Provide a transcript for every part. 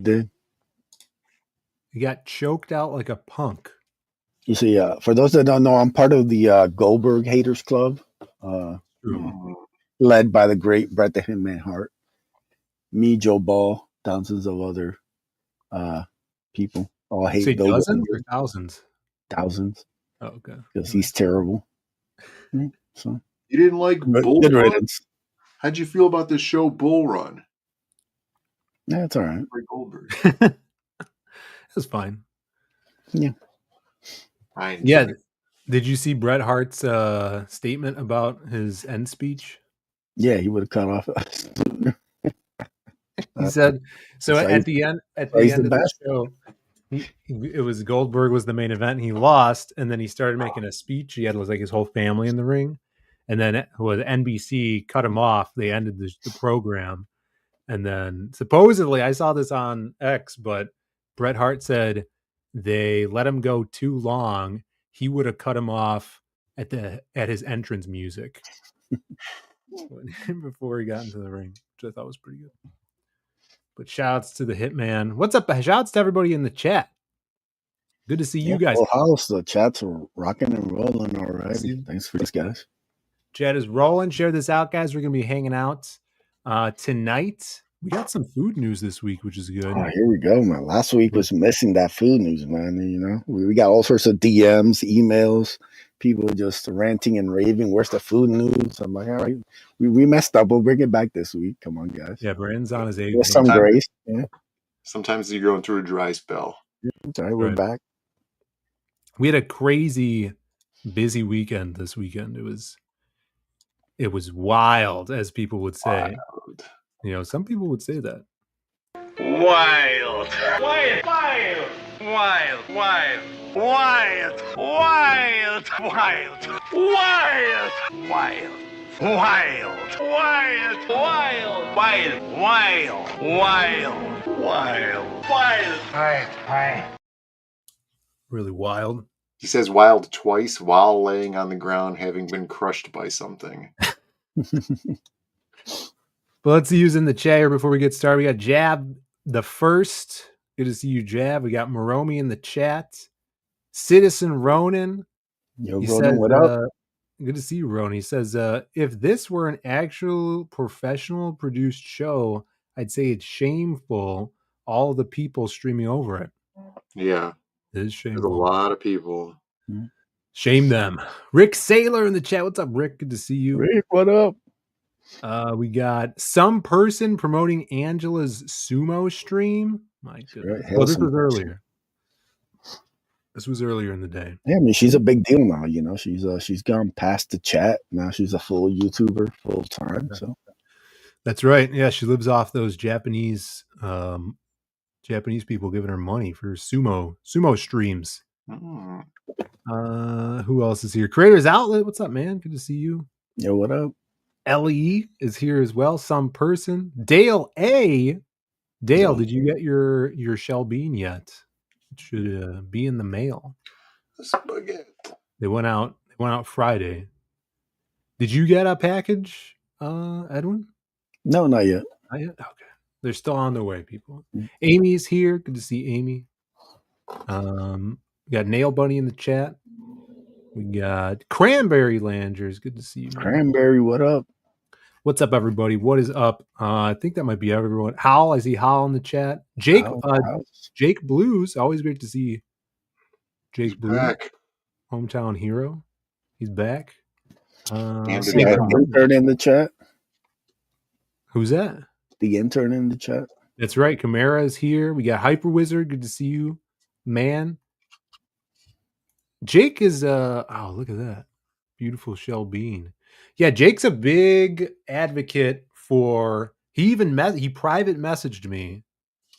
Did. He got choked out like a punk. You see, for those that don't know, I'm part of the Goldberg Haters Club, led by the great Bret the Hitman Hart. Me, Joe Ball, thousands of other people all hate Say Bill dozens Goldberg. or thousands? Thousands. Oh, okay. Because he's terrible. So You didn't like Bull good Run? riddance. How'd you feel about the show Bull Run? Yeah, it's all right. Goldberg. That's fine. Yeah. Yeah. Did you see Bret Hart's statement about his end speech? Yeah, he would have cut off. He said, so at the end of the show, it was Goldberg was the main event. He lost, and then he started making a speech. He had like his whole family in the ring, and then NBC cut him off. They ended the program, and then supposedly I saw this on X, but Bret Hart said they let him go too long. He would have cut him off at his entrance music before he got into the ring, which I thought was pretty good. But shouts to the Hitman. What's up? Shouts to everybody in the chat. Good to see you guys. Full house. The chats are rocking and rolling already. Thanks for this, guys. Chat is rolling. Share this out, guys. We're going to be hanging out tonight. We got some food news this week, which is good. Oh, here we go, man. Last week was missing that food news, man. You know, we got all sorts of DMs, emails, people just ranting and raving. Where's the food news? I'm like, all right, we messed up. We'll bring it back this week. Come on, guys. Yeah, Brandon's on his A. With some grace. Yeah. Sometimes you're going through a dry spell. All right, we're back. We had a crazy busy weekend this weekend. It was wild, as people would say. Wild. You know, some people would say that. Wild. Wild. Wild. Wild. Wild. Wild. Wild. Wild. Wild. Wild. Wild. Wild. Wild. Wild. Wild. Wild. Wild. Wild. Really wild. He says wild twice while laying on the ground, having been crushed by something. But let's use in the chat here before we get started. We got Jab the first. Good to see you, Jab. We got Maromi in the chat. Citizen Ronan. Yo, Ronan, what up? Good to see you, Ronan. He says, if this were an actual professional produced show, I'd say it's shameful. All the people streaming over it. Yeah. It is shameful. There's a lot of people. Shame them. Rick Saylor in the chat. What's up, Rick? Good to see you. Rick, what up? We got some person promoting Angela's sumo stream. My goodness. Right. Oh, this was earlier. This was earlier in the day. Yeah, I mean, she's a big deal now. You know, she's gone past the chat. Now she's a full YouTuber full time. So that's right. Yeah, she lives off those Japanese people giving her money for sumo streams. Who else is here? Creators Outlet. What's up, man? Good to see you. Yo, what up? LE is here as well. Some person. Dale A. Dale, did you get your shell bean yet? It should be in the mail. Spaghetti. They went out Friday. Did you get a package, Edwin? No, not yet. Not yet? Okay. They're still on their way, people. Amy's here. Good to see Amy. We got Nail Bunny in the chat. We got Cranberry Langers. Good to see you, man. Cranberry, what up? What's up, everybody? What is up? I think that might be everyone. Howl, I see Howl in the chat. Jake, Jake Blues. Always great to see Jake Blues. Back. Hometown hero. He's back. The intern in the chat. Who's that? The intern in the chat. That's right. Camara is here. We got Hyper Wizard. Good to see you, man. Jake is oh, look at that. Beautiful shell bean. Yeah, Jake's a big advocate for he private messaged me.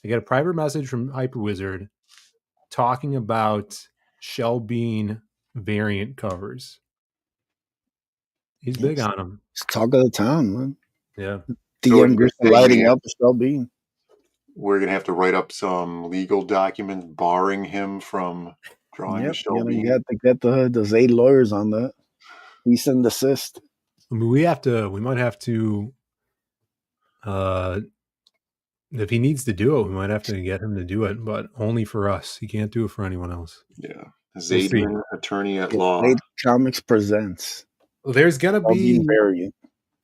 I got a private message from Hyper Wizard talking about shell bean variant covers. He's big on them. It's talk of the town, man. Yeah. DM Grissom lighting up a shell bean. We're gonna have to write up some legal documents barring him from drawing a shell bean. You have to get those 8 lawyers on that. Cease and desist. I mean, we might have to If he needs to do it, we might have to get him to do it, but only for us. He can't do it for anyone else. Yeah. We'll see. Zadman, attorney at law. Blade Comics presents. Well, there's gonna be variant.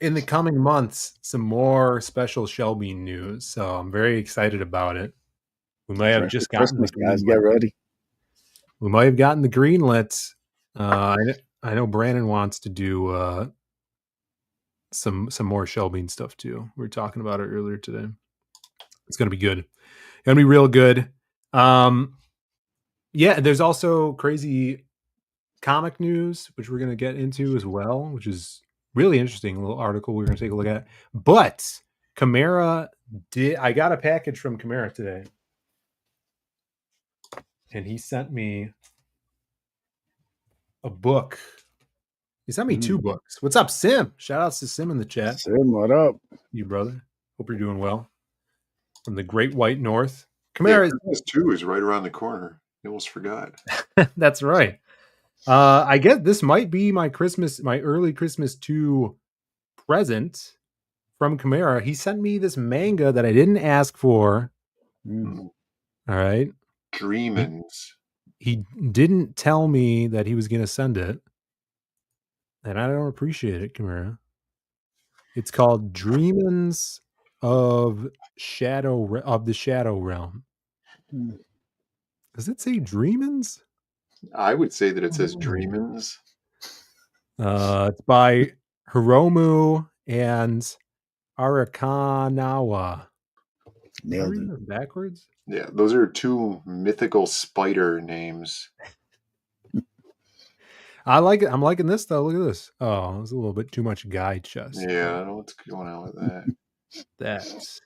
in the coming months some more special Shelby news, so I'm very excited about it. We may have just gotten Christmas, guys. Get ready. We might have gotten the greenlit. I know Brandon wants to do some more Shelby stuff too. We were talking about it earlier today. It's gonna be good. It's gonna be real good. Yeah, there's also crazy comic news, which we're gonna get into as well, which is really interesting. A little article we're gonna take a look at. But Chimera I got a package from Chimera today. And he sent me a book. He sent me 2 books. What's up, Sim? Shout outs to Sim in the chat. Sim, what up? You brother. Hope you're doing well. From the Great White North. Chimera Christmas 2 is right around the corner. I almost forgot. That's right. I guess this might be my early Christmas 2 present from Chimera. He sent me this manga that I didn't ask for. All right. Dreamins. He didn't tell me that he was going to send it. And I don't appreciate it, Chimera. It's called Dreamins of the Shadow Realm. Does it say Dreamins? I would say that it says Dreamins. It's by Hiromu and Arakanawa. Am I reading them backwards? Yeah, those are 2 mythical spider names. I like it. I'm liking this though. Look at this. Oh, it's a little bit too much guy chest. Yeah, I don't know what's going on with that. That's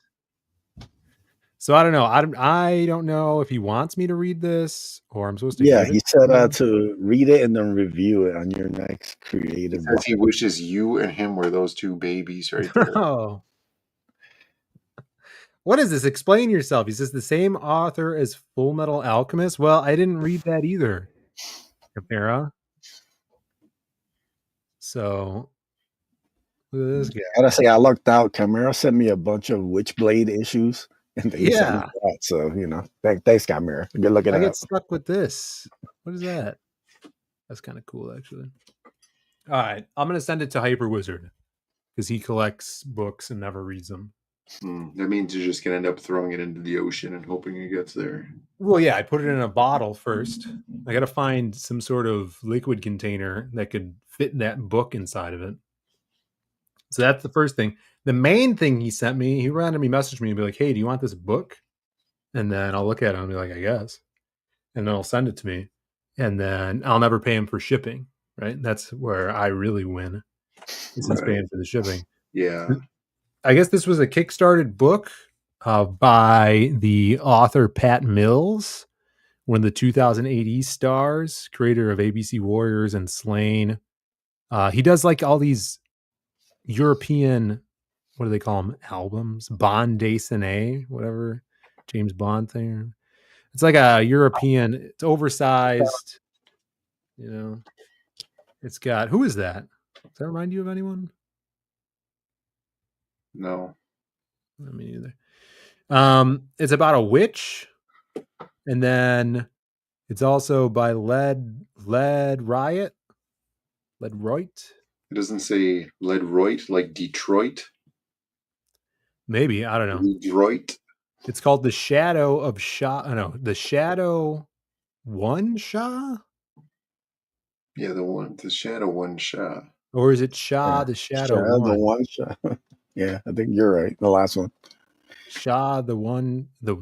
so I don't know. I don't know if he wants me to read this or I'm supposed to. Yeah, he said to read it and then review it on your next creative. Because he wishes you and him were those 2 babies right there. Oh. What is this? Explain yourself. He says the same author as Full Metal Alchemist. Well, I didn't read that either. Chimera. So look at this guy. I gotta say, I lucked out. Chimera sent me a bunch of Witchblade issues, and they sent me that. So thanks, Chimera. Good looking. I get stuck with this. What is that? That's kind of cool, actually. All right, I'm gonna send it to Hyper Wizard because he collects books and never reads them. That means you're just gonna end up throwing it into the ocean and hoping it gets there. Well, yeah, I put it in a bottle first. I got to find some sort of liquid container that could fit that book inside of it. So that's the first thing. The main thing he sent me, he randomly messaged me and be like, "Hey, do you want this book?" And then I'll look at it and be like, "I guess." And then he'll send it to me. And then I'll never pay him for shipping, right? That's where I really win. Is he's paying for the shipping. Yeah. I guess this was a Kickstarted book by the author Pat Mills, one of the 2008 East stars, creator of ABC Warriors and Slain. He does like all these European, what do they call them? Albums? Bond Dessinée, whatever James Bond thing. It's like a European, it's oversized, you know. It's got, who is that? Does that remind you of anyone? No. Not me either. It's about a witch, and then it's also by Led Riot. It doesn't say Ledroit like Detroit. Maybe, I don't know. Detroit. It's called The Shadow of Shah. No, The Shadow One Shah. Yeah, the Shadow One Shah. Or is it Shah the Shadow One? The One Shah. Yeah, I think you're right. The last one. Shah the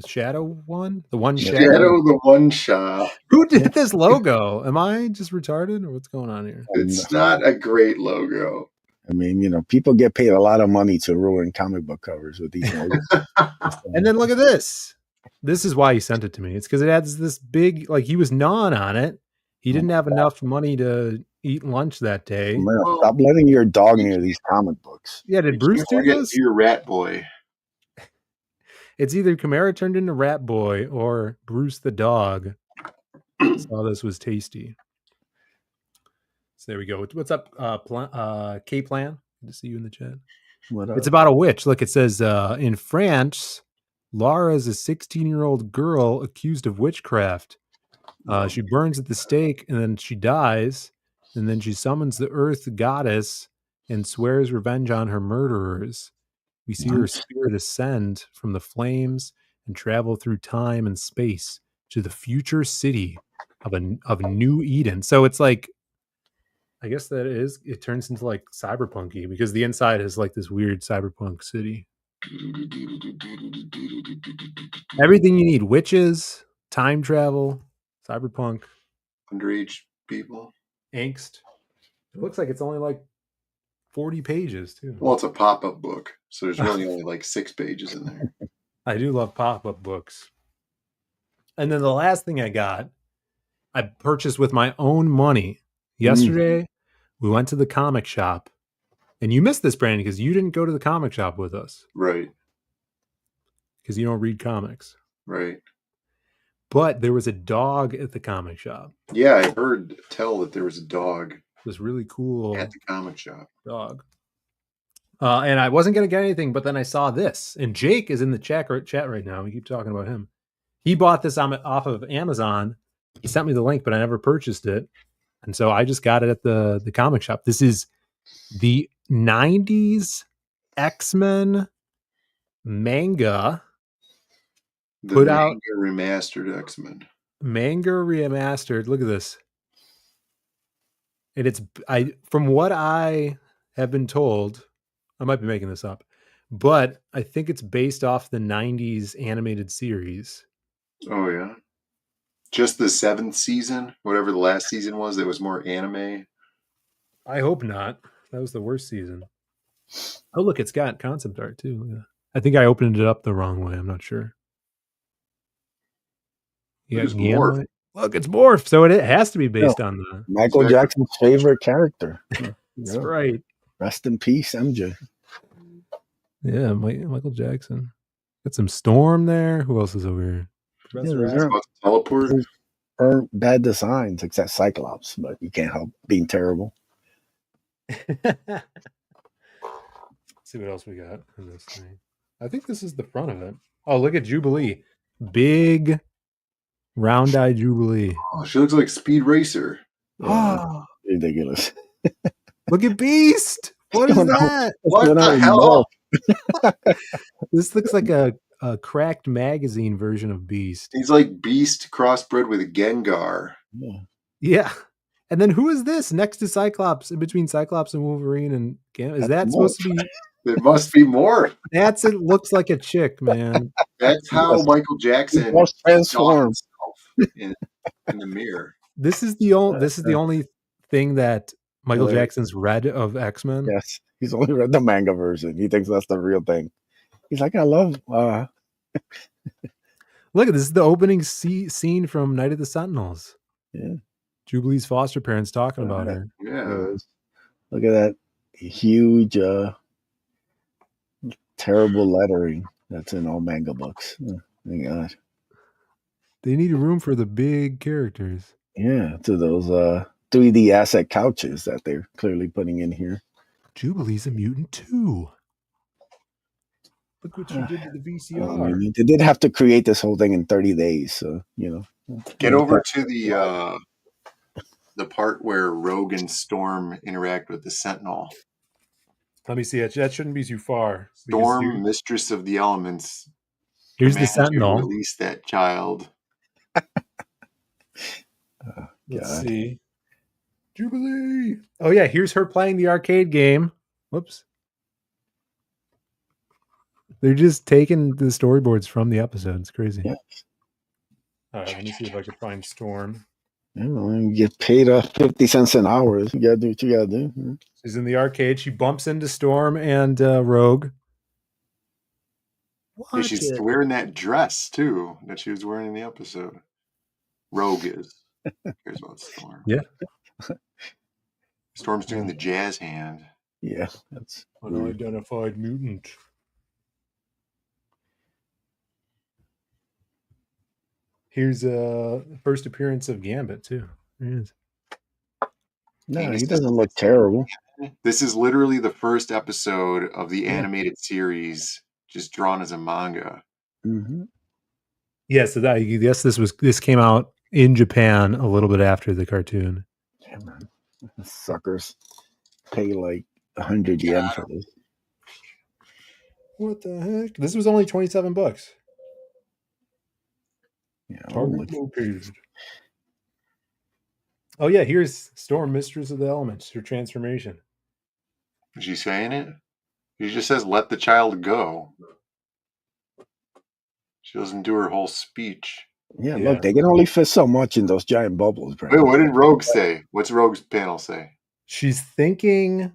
Shadow One? The One Shadow? Shadow the One Shah. Who did this logo? Am I just retarded or what's going on here? It's not a great logo. I mean, people get paid a lot of money to ruin comic book covers with these logos. And then look at this. This is why he sent it to me. It's because it has this big, like he was gnawing on it. He didn't have enough money to eat lunch that day. Man, stop letting your dog near these comic books. Yeah, did Bruce do this? Your Rat Boy. It's either Chimera turned into Rat Boy or Bruce the dog saw this was tasty. So there we go. What's up, K-Plan? Good to see you in the chat. What up? It's about a witch. Look, it says in France, Lara is a 16-year-old girl accused of witchcraft. She burns at the stake and then she dies. And then she summons the earth goddess and swears revenge on her murderers. We see her spirit ascend from the flames and travel through time and space to the future city of New Eden. So it's like, I guess it turns into like cyberpunky because the inside is like this weird cyberpunk city. Everything you need: witches, time travel, cyberpunk, Underage people. angst. It looks like it's only like 40 pages too. Well, it's a pop-up book, so there's really only like 6 pages in there. I do love pop-up books. And then the last thing I purchased with my own money. Yesterday, we went to the comic shop. And you missed this, Brandon, because you didn't go to the comic shop with us. Right. Because you don't read comics. Right. But there was a dog at the comic shop. Yeah, I heard tell that there was a dog. This really cool at the comic shop. Dog. And I wasn't going to get anything, but then I saw this. And Jake is in the chat right now. We keep talking about him. He bought this off of Amazon. He sent me the link, but I never purchased it. And so I just got it at the comic shop. This is the 90s X-Men manga. Put out remastered X-Men. Manga remastered. Look at this. And from what I have been told, I might be making this up, but I think it's based off the 90s animated series. Oh, yeah. Just the 7th season, whatever the last season was, that was more anime. I hope not. That was the worst season. Oh, look, it's got concept art too. I think I opened it up the wrong way. I'm not sure. Yeah, it's Morph. Look, it's Morph. So it has to be based on the Michael Jackson's favorite character. That's right. Rest in peace, MJ. Yeah, Michael Jackson. Got some Storm there. Who else is over here? Teleport. Or bad designs, except Cyclops, but you can't help being terrible. Let's see what else we got in this thing. I think this is the front of it. Oh, look at Jubilee. Big round-eyed Jubilee. Oh, she looks like Speed Racer. Yeah, ridiculous. Look at Beast. What is that? What the hell? This looks like a cracked magazine version of Beast. He's like Beast crossbred with Gengar. Yeah. And then who is this next to Cyclops, in between Cyclops and Wolverine and Gamma? Is that supposed to be? It must be more. It looks like a chick, man. That's how Michael Jackson transforms in the mirror. This is the only thing that Michael Jackson's read of X-Men. Yes, he's only read the manga version. He thinks that's the real thing. He's like, I love. Look at this. Is the opening scene from Night of the Sentinels. Yeah, Jubilee's foster parents talking about her. Yeah, look at that huge, terrible lettering that's in all manga books. Oh my God. They need room for the big characters. Yeah, to those 3D asset couches that they're clearly putting in here. Jubilee's a mutant too. Look what you did to the VCR. They did have to create this whole thing in 30 days, so Get over to the part where Rogue and Storm interact with the Sentinel. Let me see it. That shouldn't be too far. Storm, mistress of the elements. Here's the Sentinel. Release that child. Let's see. Jubilee. Oh yeah, here's her playing the arcade game. Whoops. They're just taking the storyboards from the episode. It's crazy. Yeah. All right, let me see if I can find Storm. You get paid 50 cents an hour. You gotta do what you gotta do. She's in the arcade. She bumps into Storm and Rogue. Yeah, she's wearing that dress too that she was wearing in the episode. Rogue is. Cares about Storm. Yeah. Storm's doing the jazz hand. Yeah, that's unidentified mutant. Here's a first appearance of Gambit too. There he is. No, he doesn't look terrible. This is literally the first episode of the animated series, just drawn as a manga. Mm-hmm. Yeah, so I guess this came out in Japan a little bit after the cartoon. Yeah, man. Suckers pay like 100 yen for this. What the heck? This was only $27. Yeah, Target located. Oh yeah, here's Storm, Mistress of the Elements, her transformation. Is she saying it? She just says, "Let the child go." She doesn't do her whole speech. Yeah, look, they can only fit so much in those giant bubbles, bro. Wait, what did Rogue say? What's Rogue's panel say? She's thinking,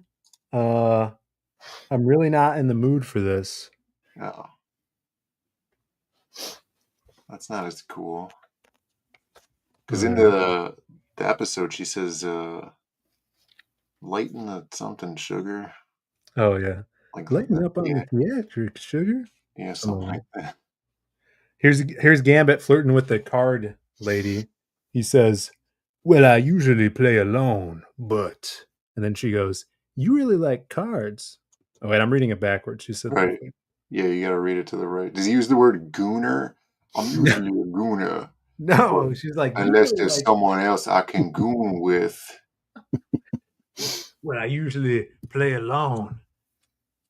I'm really not in the mood for this. No. That's not as cool. Because in the episode, she says, lighten the something sugar. Oh, yeah. Like lighten up on the theatrics, sugar. Yeah, something like that. Here's Gambit flirting with the card lady. He says, "Well, I usually play alone, but..." And then she goes, "You really like cards." Oh, wait, I'm reading it backwards. She said, Right. Yeah, you got to read it to the right. Does he use the word gooner? I'm usually a gooner. No, she's like, unless really there's someone else I can goon with. Well, I usually play alone.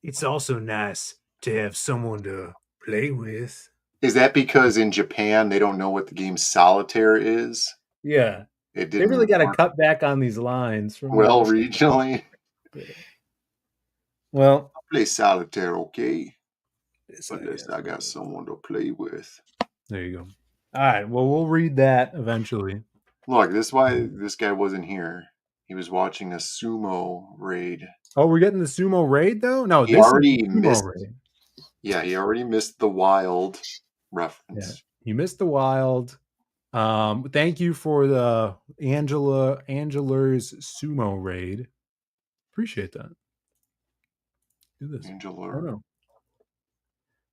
It's also nice to have someone to play with. Is that because in Japan they don't know what the game solitaire is? Yeah. It They didn't really got to cut back on these lines. From regionally. Well, I play solitaire, okay? Unless I got someone to play with. There you go. All right. Well, we'll read that eventually. Look, this is why this guy wasn't here. He was watching a sumo raid. Oh, we're getting the sumo raid though? No, he this already is the sumo missed. Raid. Yeah, he already missed the wild reference. Yeah, you missed the wild. Thank you for the Angela's sumo raid. Appreciate that. Do this. Angela. Oh, no.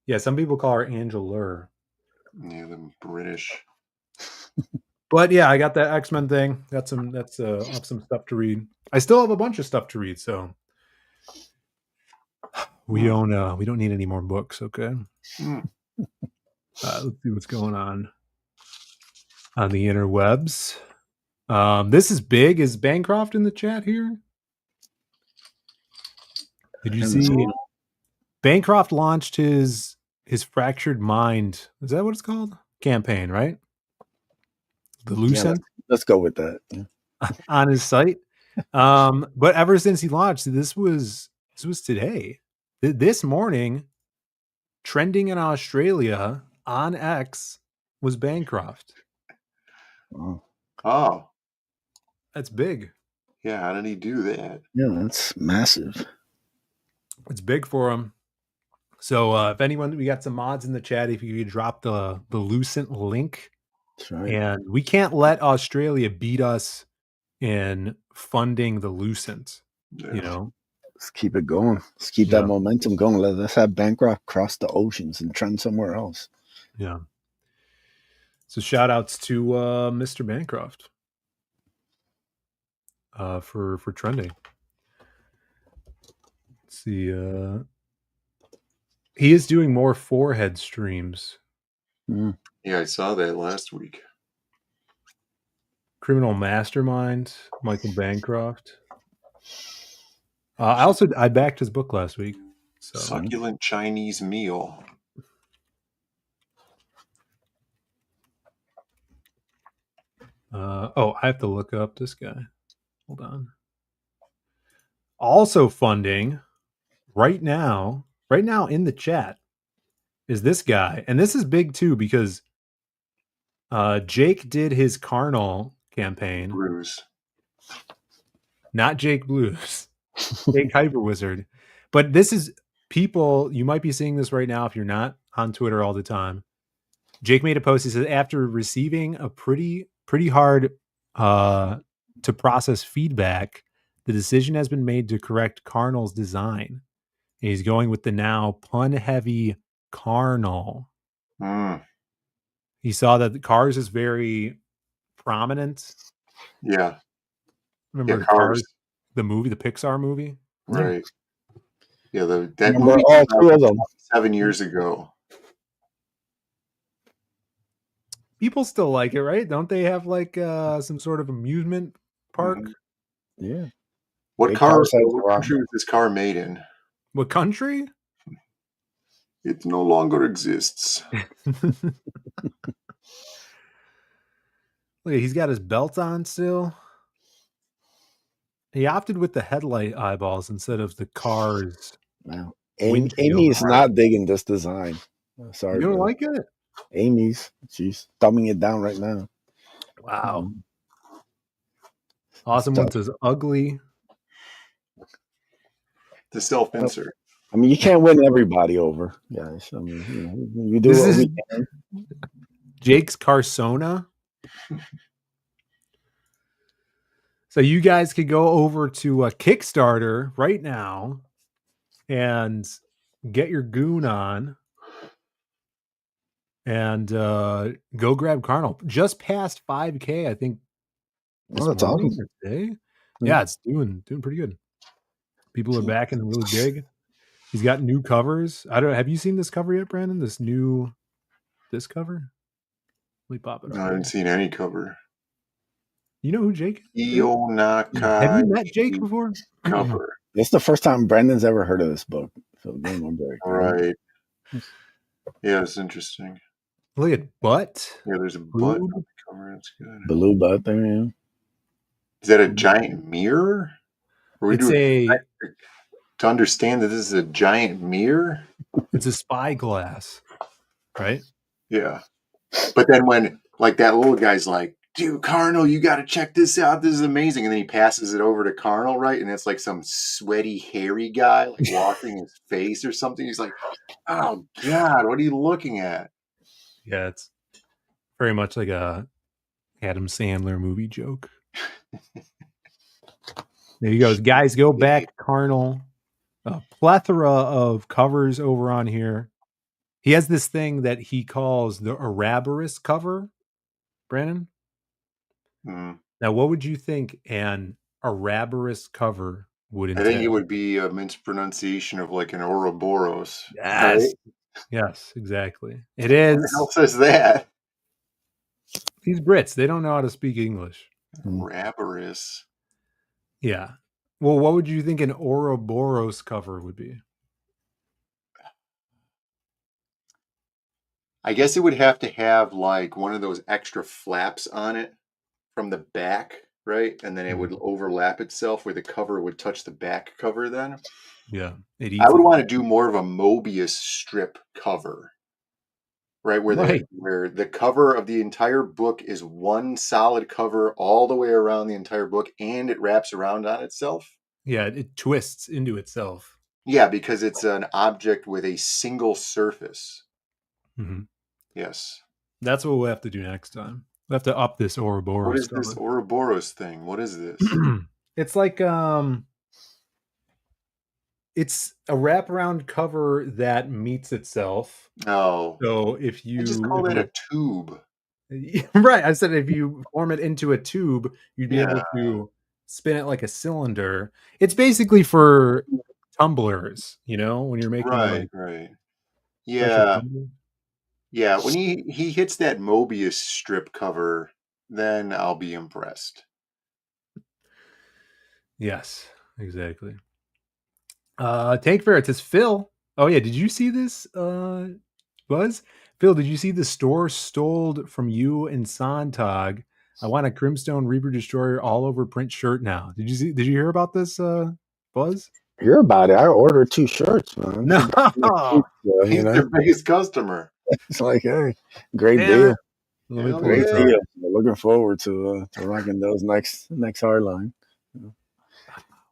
Yeah, some people call her Angeler. Yeah, the British. But yeah, I got that X-Men thing. Got some some stuff to read. I still have a bunch of stuff to read, so we don't need any more books, okay? Let's see what's going on the interwebs. This is big. Is Bancroft in the chat here? Did you see Bancroft launched his Fractured Mind? Is that what it's called? Campaign, right? The Lucent. Let's go with that. Yeah. On his site. But ever since he launched, this was today. This morning, trending in Australia on X was Bancroft. Oh. That's big. Yeah, how did he do that? Yeah, that's massive. It's big for him. So if anyone, we got some mods in the chat, if you could drop the Lucent link. That's right. And we can't let Australia beat us in funding the Lucent. Yeah. You know? Let's keep it going. Let's keep that momentum going. Let's have Bancroft cross the oceans and trend somewhere else. Yeah. So shout outs to Mr. Bancroft for trending. Let's see. He is doing more forehead streams. Yeah, I saw that last week. Criminal Mastermind, Michael Bancroft. I backed his book last week. So. Succulent Chinese meal. I have to look up this guy. Hold on. Also funding right now in the chat is this guy. And this is big too because Jake did his Carnal campaign. Bruce. Not Jake Blues. Jake Hyper Wizard. But this is people, you might be seeing this right now if you're not on Twitter all the time. Jake made a post. He said, after receiving a pretty hard to process feedback, the decision has been made to correct Carnal's design. And he's going with the now pun-heavy Carnal. He saw that the Cars is very prominent. Yeah. Remember Cars, the movie, the Pixar movie? Right. Yeah, that Remember movie all two of them 7 years ago. People still like it, right? Don't they have like some sort of amusement park? Yeah. What country was this car made in? What country? It no longer exists. Look, he's got his belt on still. He opted with the headlight eyeballs instead of the car's. Wow. windshield. Amy is not digging this design. Sorry. You don't bro. like it? She's thumbing it down right now. Wow. Awesome one says ugly. The self-insert. I mean, you can't win everybody over, guys. I mean, you do This what is we can. Jake's Carsona. So you guys could go over to Kickstarter right now and get your goon on and go grab Carnal. Just past 5K, I think. This that's morning awesome. or today. Yeah, it's doing pretty good. People are back and really big. He's got new covers. I don't. Have you seen this cover yet, Brandon? This cover? Let me pop it up. I haven't seen any cover. You know who Jake is? Have you met Jake before? Cover. It's the first time Brendan's ever heard of this book. So give him a break. Right. Yeah, it's interesting. Look at butt. Yeah, there's a butt on the cover. That's good. Blue butt there, yeah. Is that a giant mirror? To understand that this is a giant mirror? It's a spyglass, right? Yeah. But then when like that little guy's like, dude, Carnal, you got to check this out. This is amazing. And then he passes it over to Carnal, right? And it's like some sweaty, hairy guy like washing his face or something. He's like, oh, God, what are you looking at? Yeah, it's very much like a Adam Sandler movie joke. There you go. Guys, go back Carnal. A plethora of covers over on here. He has this thing that he calls the Ouroboros cover, Brandon. Mm. Now, what would you think an Ouroboros cover would entail? I think it would be a mispronunciation of like an Ouroboros. Yes. Right? Yes, exactly. It is. What else says that? These Brits, they don't know how to speak English. Ouroboros. Yeah. Well, what would you think an Ouroboros cover would be? I guess it would have to have like one of those extra flaps on it from the back, right? And then it would overlap itself where the cover would touch the back cover then. Yeah. I would want to do more of a Mobius strip cover, right? Where the cover of the entire book is one solid cover all the way around the entire book and it wraps around on itself. Yeah, it twists into itself. Yeah, because it's an object with a single surface. Mm-hmm. Yes. That's what we'll have to do next time. We'll have to up this Ouroboros. What is this Ouroboros thing? What is this? It's like it's a wraparound cover that meets itself. Oh. So if you just call it a tube. Right. I said if you form it into a tube, you'd be able to spin it like a cylinder. It's basically for tumblers, when you're making right. Yeah. Yeah, when he hits that Mobius strip cover, then I'll be impressed. Yes, exactly. Tank Ferret says, Phil. Oh yeah, did you see this? Buzz? Phil, did you see the store stole from you and Sontag? I want a Crimstone Reaper Destroyer all over print shirt now. Did you hear about this, Buzz? Hear about it. I ordered 2 shirts, man. No. He's their biggest customer. It's like, hey, great deal. Great deal. Looking forward to rocking those next hardline.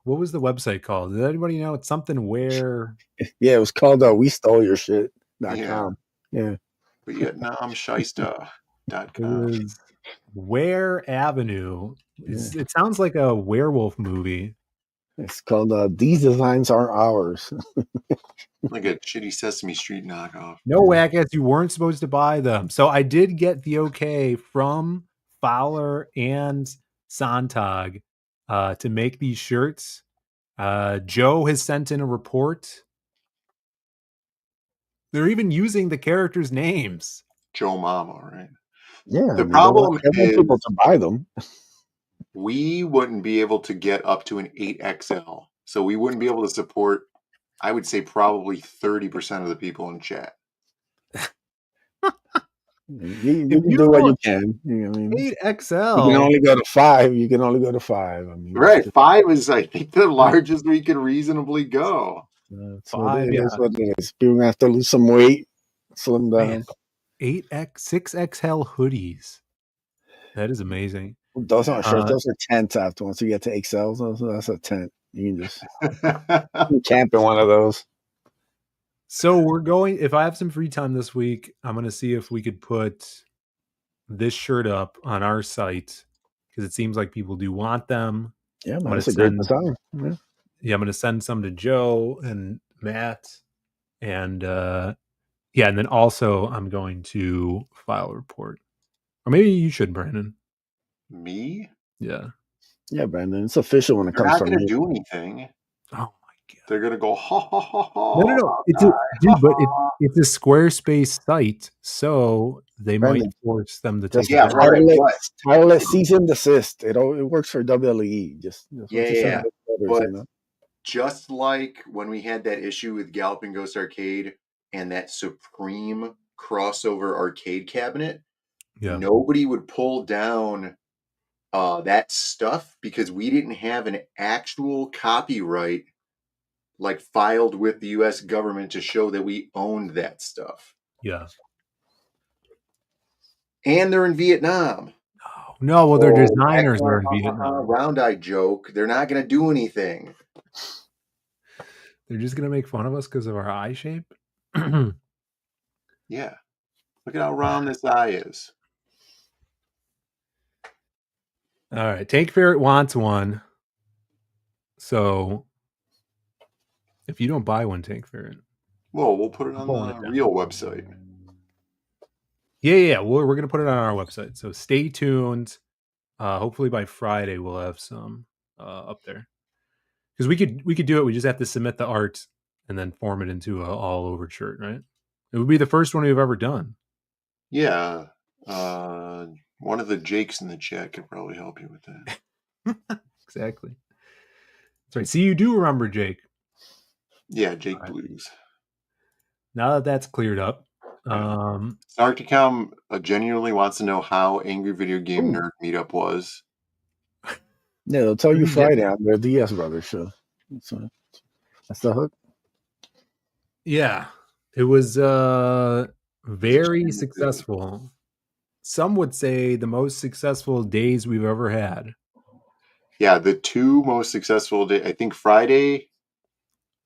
What was the website called? Does anybody know? It's something where. Yeah, it was called We Stole Your Shit.com. Yeah. VietnamShysta.com. Ware Avenue. It sounds like a werewolf movie. It's called These Designs Aren't Ours. Like a shitty Sesame Street knockoff. No, Wackass, you weren't supposed to buy them. So I did get the okay from Fowler and Sontag to make these shirts. Joe has sent in a report. They're even using the characters' names. Joe Mama, right? Yeah, The problem they want is people to buy them. we wouldn't be able to get up to an 8XL. So we wouldn't be able to support, I would say, probably 30% of the people in chat. You can do what you can. You know what I mean? 8XL. You can only go to 5. You can only go to 5. I mean, Right. 5 is, I think, the largest we can reasonably go. That's 5, what what it is. People gonna have to lose some weight, slim down. Man, 6XL hoodies. That is amazing. Those aren't shirts. Those are tents after once you get to XLs. That's a tent. You can just camp in one of those. So we're going, if I have some free time this week, I'm going to see if we could put this shirt up on our site because it seems like people do want them. Yeah, man, that's a great design. Yeah, I'm going to send some to Joe and Matt. And and then also I'm going to file a report. Or maybe you should, Brandon. Me? Yeah. Yeah, Brandon. It's official when it They're comes not from going to me. do anything. Oh my god. They're going to go ha ha ha ha. No. It's a Squarespace site, so they Brandon, might force them to just take it down. title it cease and desist. It works for WWE. Yeah. But you know? just like when we had that issue with Galloping Ghost Arcade and that Supreme crossover arcade cabinet, nobody would pull down that stuff because we didn't have an actual copyright like filed with the US government to show that we owned that stuff. Yeah. And they're in Vietnam. No, well, their designers are in Vietnam. Round eye joke. They're not going to do anything. They're just going to make fun of us because of our eye shape? Yeah. Look at how round this eye is. All right. Tank Ferret wants one. So if you don't buy one, Tank Ferret. Well, we'll put it on the real website. Yeah. We're going to put it on our website. So stay tuned. Hopefully by Friday we'll have some up there. Because we could do it. We just have to submit the art and then form it into an all over shirt, right? It would be the first one we've ever done. Yeah. One of the Jakes in the chat could probably help you with that. Exactly. That's right. See, you do remember Jake. Yeah, Jake Blues. Now that that's cleared up. Snarkticom genuinely wants to know how Angry Video Game Nerd Meetup was. Yeah, they'll tell you Friday on their DS Brothers show. That's the hook. Yeah. It was very successful. Some would say the most successful days we've ever had. Yeah, the two most successful days, I think Friday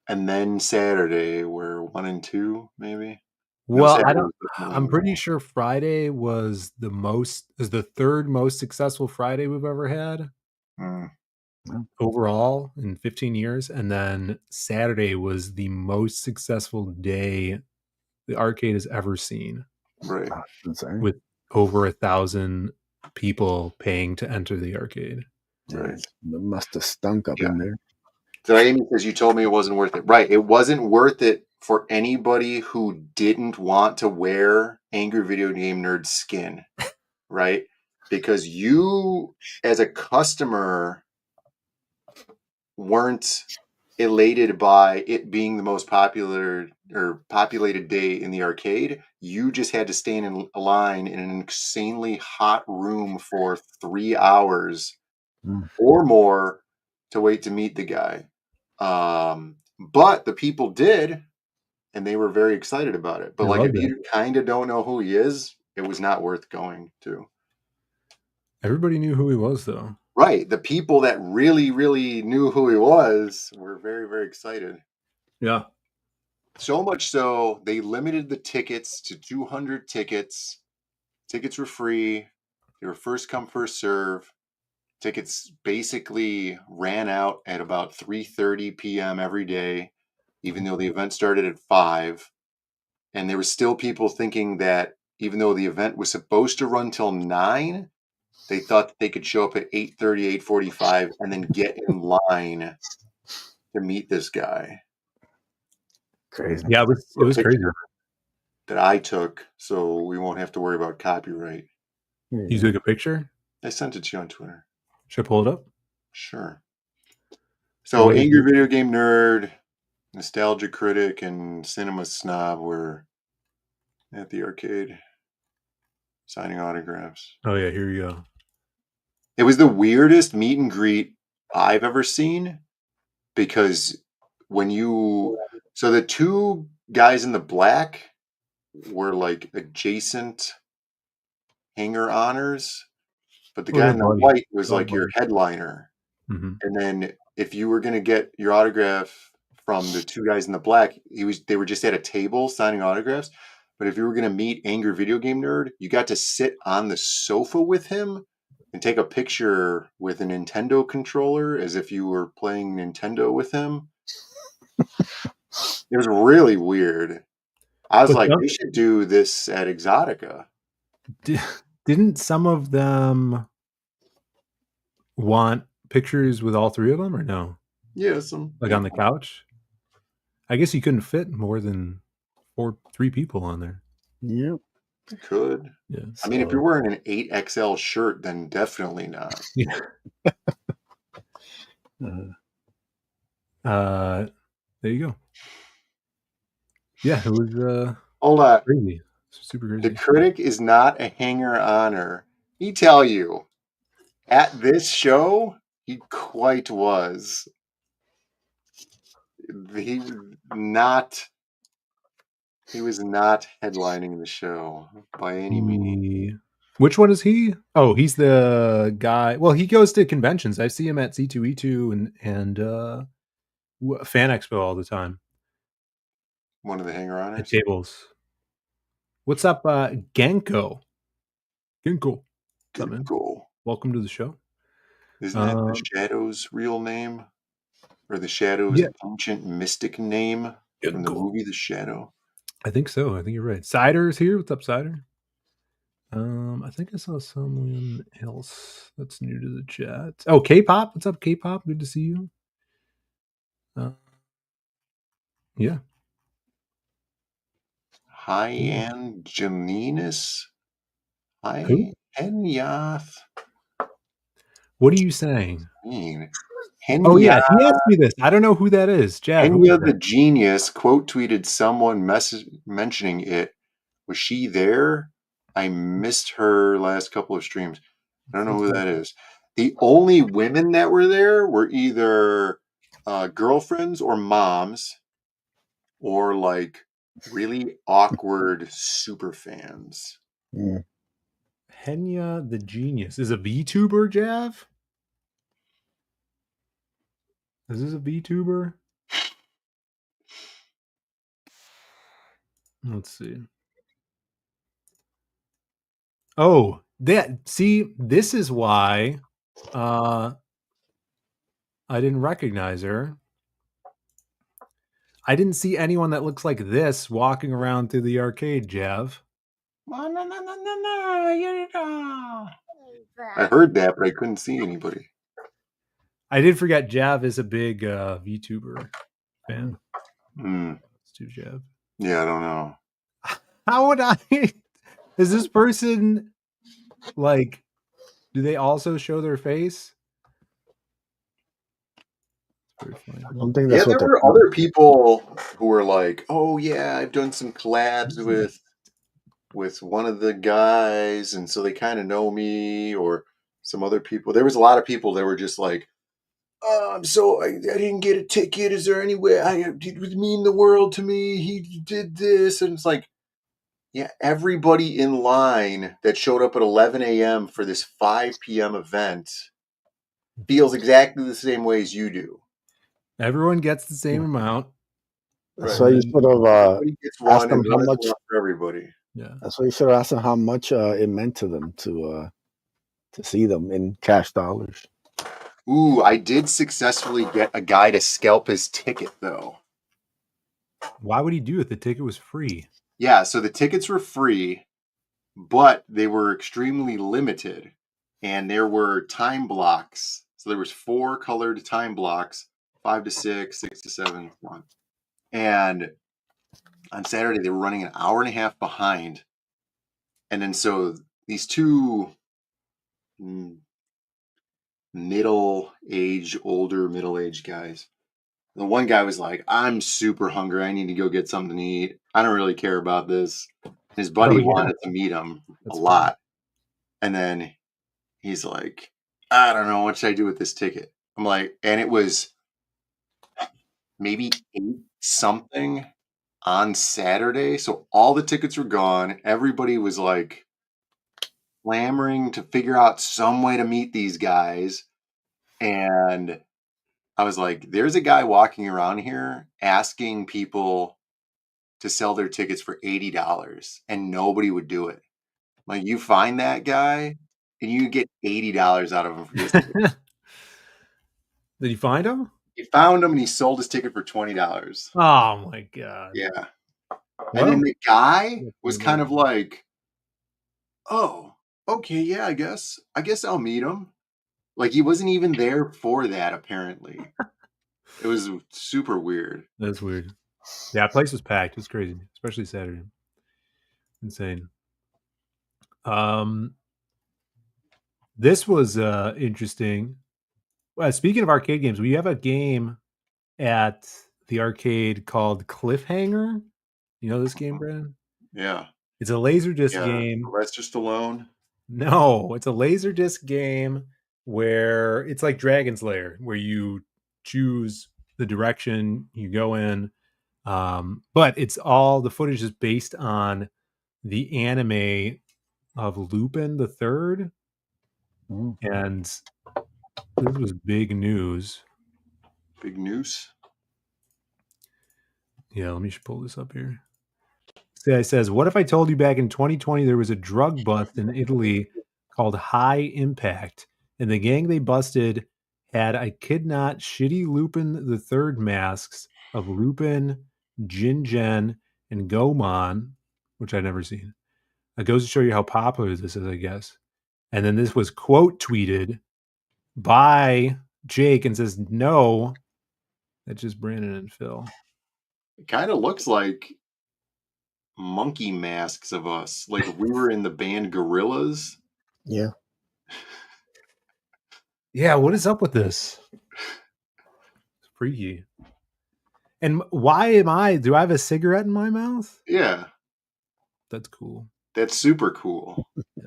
and then Saturday were 1 and 2, maybe. Well, I'm pretty sure Friday was the third most successful Friday we've ever had. Overall in 15 years. And then Saturday was the most successful day the arcade has ever seen. Right. With over 1,000 people paying to enter the arcade. Right. It must have stunk up in there. So Amy says you told me it wasn't worth it. Right. It wasn't worth it for anybody who didn't want to wear Angry Video Game Nerd skin. Right? Because you as a customer weren't elated by it being the most popular or populated day in the arcade. You just had to stay in a line in an insanely hot room for 3 hours or more to wait to meet the guy. But the people did, and they were very excited about it. But like, if you kind of don't know who he is, it was not worth going to. Everybody knew who he was, though. Right. The people that really, really knew who he was were very, very excited. Yeah. So much so, they limited the tickets to 200 tickets. Tickets were free. They were first come, first serve. Tickets basically ran out at about 3:30 p.m. every day, even though the event started at 5. And there were still people thinking that even though the event was supposed to run till 9, they thought that they could show up at 8:30, 8:45, and then get in line to meet this guy. Crazy. Yeah, it was crazy. That I took, so we won't have to worry about copyright. You took a picture? I sent it to you on Twitter. Should I pull it up? Sure. So, Angry Video Game Nerd, Nostalgia Critic, and Cinema Snob were at the arcade signing autographs. Oh, yeah, here you go. It was the weirdest meet and greet I've ever seen because so the two guys in the black were like adjacent hanger honors, but the guy in the white was like your headliner. Mm-hmm. And then if you were going to get your autograph from the two guys in the black, they were just at a table signing autographs. But if you were going to meet Angry Video Game Nerd, you got to sit on the sofa with him and take a picture with a Nintendo controller as if you were playing Nintendo with him. It was really weird. I was like, they should do this at Exotica. Didn't some of them want pictures with all three of them or no? Yeah, like on the couch. I guess you couldn't fit more than 3 people on there. Yep. You could. Yeah. I mean, if you're wearing an 8XL shirt, then definitely not. Yeah. There you go. Yeah, it was hold on. Crazy. Super crazy. The critic is not a hanger honor. He tell you at this show, he quite was. He was not headlining the show by any means. Which one is he? Oh, he's the guy. Well, he goes to conventions. I see him at C2E2 and Fan Expo all the time. One of the hanger honors at tables. What's up, Genko? Genko. Welcome to the show. Isn't that the Shadow's real name? Or the Shadow's ancient mystic name from the movie The Shadow? I think so. I think you're right. Cider is here. What's up, Cider? I think I saw someone else that's new to the chat. Oh, K-pop. What's up, K-pop? Good to see you. Yeah. Hi, and Janinas. Hi, Henyath. What are you saying? Henya, oh yeah, he asked me this. I don't know who that is. Jack, Henya the genius quote tweeted someone mentioning it. Was she there? I missed her last couple of streams. I don't know who that is. The only women that were there were either girlfriends or moms, or like really awkward super fans. Mm. Henya the genius is a VTuber, Jav? Is this a VTuber? Let's see. Oh, this is why I didn't recognize her. I didn't see anyone that looks like this walking around through the arcade, Jav. I heard that, but I couldn't see anybody. I did forget Jav is a big VTuber fan. Let's do Jav. Yeah, I don't know. How would I? Is this person like? Do they also show their face? I don't think that's there were other people who were like, "Oh yeah, I've done some collabs with one of the guys, and so they kind of know me," or some other people. There was a lot of people that were just like, "Oh, I didn't get a ticket. Is there any way it would mean the world to me? He did this," and it's like, yeah, everybody in line that showed up at 11 a.m. for this 5 p.m. event feels exactly the same way as you do. Everyone gets the same amount. So you should have asked them how much for everybody. Yeah, that's why you should have asked them how much it meant to them to see them in cash dollars. Ooh, I did successfully get a guy to scalp his ticket though. Why would he do it? The ticket was free. Yeah, so the tickets were free, but they were extremely limited, and there were time blocks. So there was 4 colored time blocks, 5 to 6, 6 to 7, 1. And on Saturday they were running an hour and a half behind. And then so these 2 older middle-aged guys. The one guy was like, I'm super hungry. I need to go get something to eat. I don't really care about this. His buddy wanted to meet him a lot. And then he's like, I don't know. What should I do with this ticket? I'm like, and it was maybe 8 something on Saturday. So all the tickets were gone. Everybody was like clamoring to figure out some way to meet these guys. And I was like, there's a guy walking around here asking people to sell their tickets for $80 and nobody would do it. Like, you find that guy and you get $80 out of him for this ticket. Did you find him? He found him and he sold his ticket for $20. Oh my god. Yeah. Well, and then the guy was kind of like, oh, okay, yeah, I guess I'll meet him. Like, he wasn't even there for that, apparently. It was super weird. That's weird. Yeah, the place was packed. It was crazy, especially Saturday. Insane. This was interesting. Speaking of arcade games, we have a game at the arcade called Cliffhanger. You know this game, Brandon? Yeah. It's a Laserdisc game. Sylvester Stallone? No, it's a Laserdisc game where it's like Dragon's Lair, where you choose the direction you go in. But it's all the footage is based on the anime of Lupin the Third. And this was big news. Big news? Yeah, let me pull this up here. This guy says, what if I told you back in 2020 there was a drug bust in Italy called High Impact, and the gang they busted had I kid not shitty Lupin the Third masks of Lupin, Jinjen, and Gomon, which I'd never seen. It goes to show you how popular this is, I guess. And then this was quote tweeted by Jake and says, no, that's just Brandon and Phil. It kind of looks like monkey masks of us. Like if we were in the band Gorillaz. Yeah. Yeah, what is up with this? It's freaky. And why do I have a cigarette in my mouth? Yeah. That's cool. That's super cool. Yeah.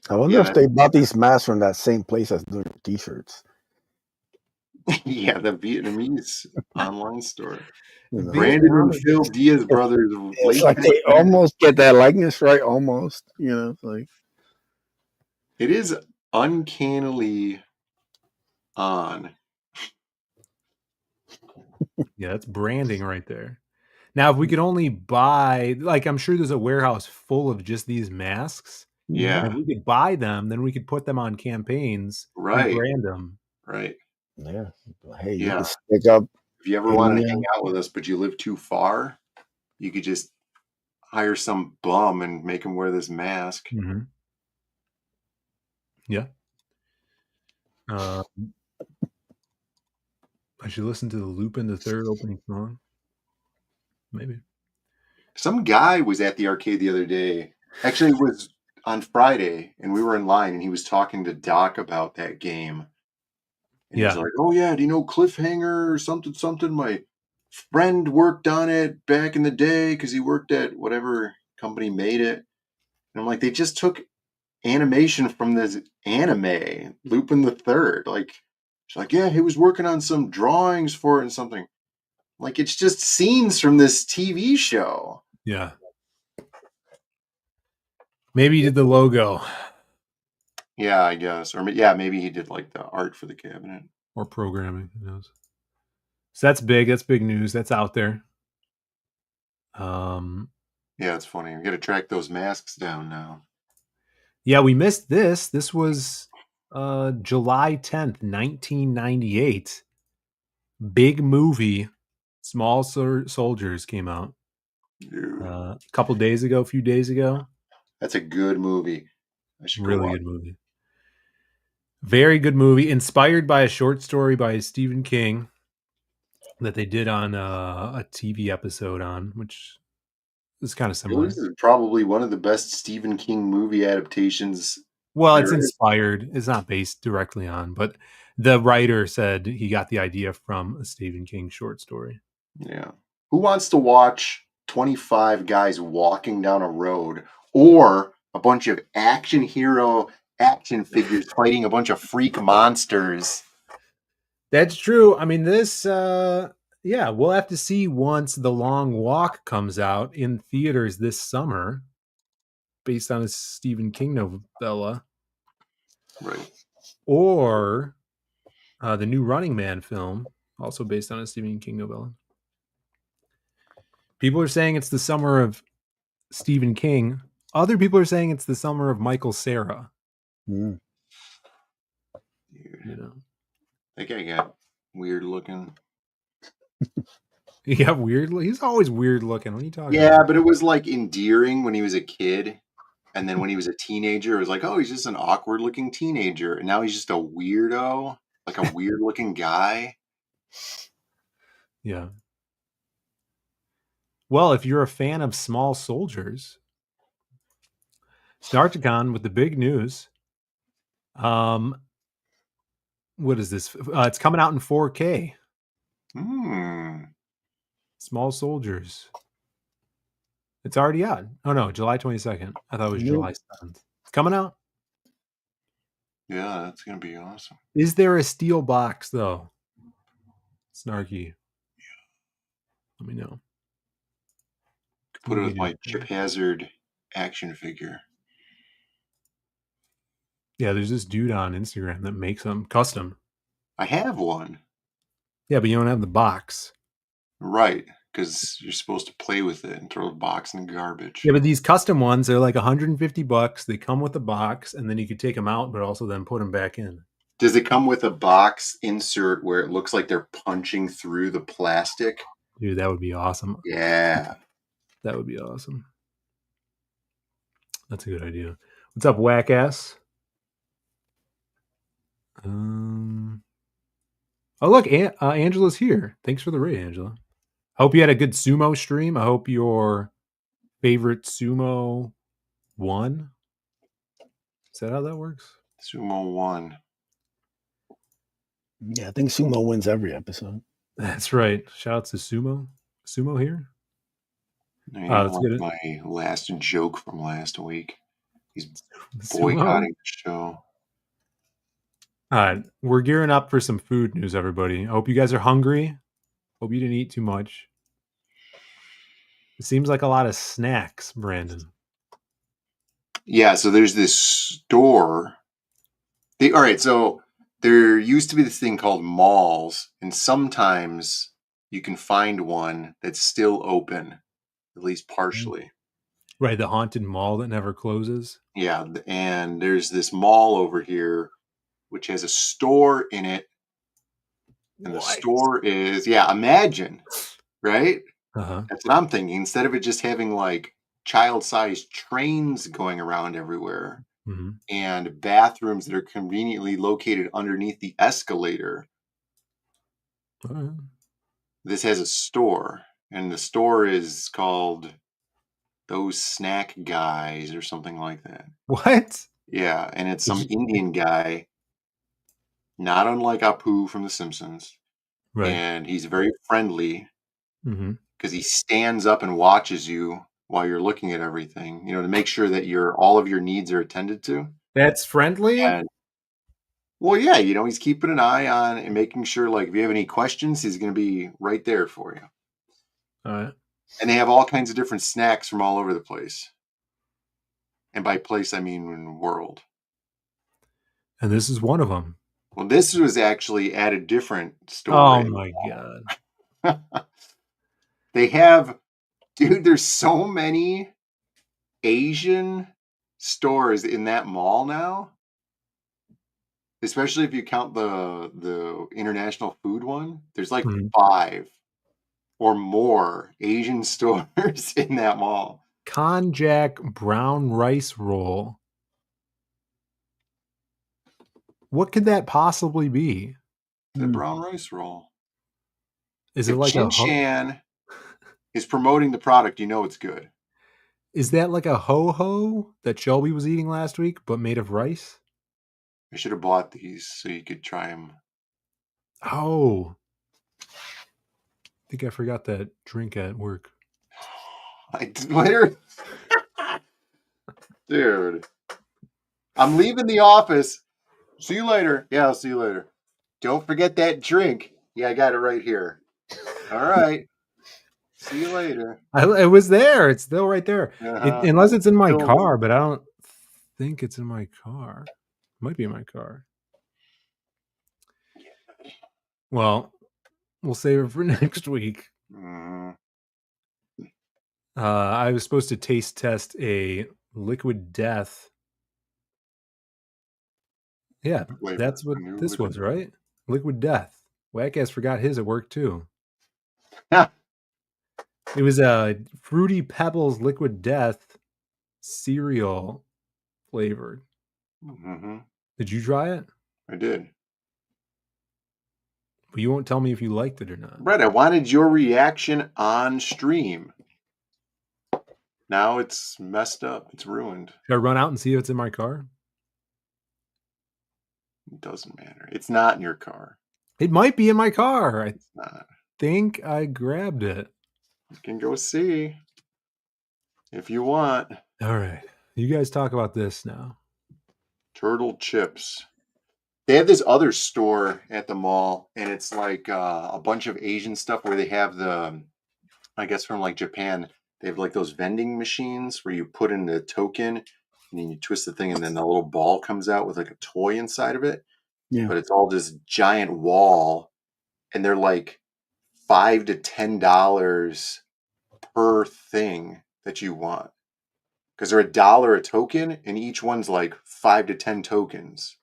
I wonder if they bought these masks from that same place as doing t-shirts. Yeah, the Vietnamese online store. You know? Brandon and Phil Diaz brothers. It's like they almost get that likeness right, almost. You know, it's like it is uncannily on. Yeah, that's branding right there. Now, if we could only buy, like, I'm sure there's a warehouse full of just these masks. Yeah. And if we could buy them, then we could put them on campaigns. Right. And brand them. Right. Yeah. Hey, you Yeah. can stick up. If you ever want to hang out with us, but you live too far, you could just hire some bum and make him wear this mask. Mm-hmm. Yeah. I should listen to the Lupin the Third opening song. Maybe. Some guy was at the arcade the other day. Actually, it was on Friday, and we were in line, and he was talking to Doc about that game. And he's like, oh, yeah, do you know Cliffhanger or something? My friend worked on it back in the day because he worked at whatever company made it. And I'm like, they just took animation from this anime, Lupin the Third. Like, she's like, yeah, he was working on some drawings for it and something. Like, it's just scenes from this TV show. Yeah. Maybe he did the logo. Yeah, I guess. Or yeah, maybe he did like the art for the cabinet. Or programming. Who knows? So that's big. That's big news. That's out there. Yeah, it's funny. We got to track those masks down now. Yeah, we missed this. This was July 10th, 1998. Big movie. Small Soldiers came out. A couple days ago, a few days ago. That's a good movie. I should really good movie. Very good movie. Inspired by a short story by Stephen King that they did on a TV episode on, which It's kind of similar. This is probably one of the best Stephen King movie adaptations. Well, it's there is. inspired. It's not based directly on, but the writer said he got the idea from a Stephen King short story. Yeah. Who wants to watch 25 guys walking down a road or a bunch of action hero action figures fighting a bunch of freak monsters? That's true. I mean, this, yeah, we'll have to see once The Long Walk comes out in theaters this summer, based on a Stephen King novella. Right. Or the new Running Man film, also based on a Stephen King novella. People are saying it's the summer of Stephen King. Other people are saying it's the summer of Michael Cera. Dude. You know, that guy got weird looking. He got weird. He's always weird looking. What are you talking Yeah, about? but it was like endearing when he was a kid. And then when he was a teenager, it was like, oh, he's just an awkward looking teenager. And now he's just a weirdo, like a weird looking guy. Yeah. Well, if you're a fan of Small Soldiers, Snarticon with the big news. What is this? It's coming out in 4K. Small Soldiers. It's already out. Oh no, July 22nd. I thought it was July 7th. It's coming out. Yeah, that's gonna be awesome. Is there a steel box though? Snarky. Let me know. Put it with my Chip Hazard action figure. Yeah, there's this dude on Instagram that makes them custom. I have one. Yeah, but you don't have the box. Right, because you're supposed to play with it and throw the box in the garbage. Yeah, but these custom ones, they're like $150. They come with a box, and then you could take them out, but also then put them back in. Does it come with a box insert where it looks like they're punching through the plastic? Dude, that would be awesome. Yeah. That would be awesome. That's a good idea. What's up, whack ass? Oh, look, Angela's here. Thanks for the raid, Angela. I hope you had a good sumo stream. I hope your favorite sumo won. Is that how that works? Sumo won. Yeah, I think Sumo wins every episode. That's right. Shout out to Sumo. Sumo here. Let's get my last joke from last week. He's boycotting the show. All right, we're gearing up for some food news, everybody. I hope you guys are hungry. Hope you didn't eat too much. It seems like a lot of snacks, Brandon. Yeah, so there's this store. All right, so there used to be this thing called malls, and sometimes you can find one that's still open, at least partially. Right, the haunted mall that never closes. Yeah, and there's this mall over here which has a store in it. And the store is, imagine, right? Uh-huh. That's what I'm thinking. Instead of it just having like child-sized trains going around everywhere and bathrooms that are conveniently located underneath the escalator, this has a store. And the store is called Those Snack Guys or something like that. What? Yeah, and it's some Indian guy, not unlike Apu from The Simpsons. Right. And he's very friendly because he stands up and watches you while you're looking at everything, to make sure that all of your needs are attended to. That's friendly? And, well, yeah, he's keeping an eye on and making sure, like, if you have any questions, he's going to be right there for you. All right. And they have all kinds of different snacks from all over the place. And by place, I mean world. And this is one of them. Well, this was actually at a different store. Oh, my God. They have, dude, there's so many Asian stores in that mall now. Especially if you count the international food one. There's like 5 or more Asian stores in that mall. Konjac brown rice roll. What could that possibly be? The brown rice roll. Is it like Chin Chan is promoting the product, it's good. Is that like a ho-ho that Shelby was eating last week, but made of rice? I should have bought these so you could try them. Oh. I think I forgot that drink at work. Later. Dude. I'm leaving the office. See you later. Yeah, I'll see you later. Don't forget that drink. Yeah, I got it right here. All right. See you later. It was there. It's still right there. Uh-huh. Unless it's in my Still car, but I don't think it's in my car. It might be in my car. Well, we'll save it for next week. I was supposed to taste test a Liquid Death. Yeah, that's what this was, right? Liquid Death. Whack-ass forgot his at work too. It was a Fruity Pebbles Liquid Death cereal flavored. Mm-hmm. Did you try it? I did. But you won't tell me if you liked it or not. Brett, I wanted your reaction on stream. Now it's messed up. It's ruined. Should I run out and see if it's in my car? It doesn't matter. It's not in your car. It might be in my car. It's not. Think I grabbed it. You can go see if you want. All right. You guys talk about this now. Turtle chips. They have this other store at the mall, and it's like a bunch of Asian stuff where they have the, I guess from like Japan, they have like those vending machines where you put in the token and then you twist the thing and then the little ball comes out with like a toy inside of it. Yeah. But it's all this giant wall, and they're like $5 to $10 per thing that you want. Because they're $1 a token, and each one's like 5 to 10 tokens.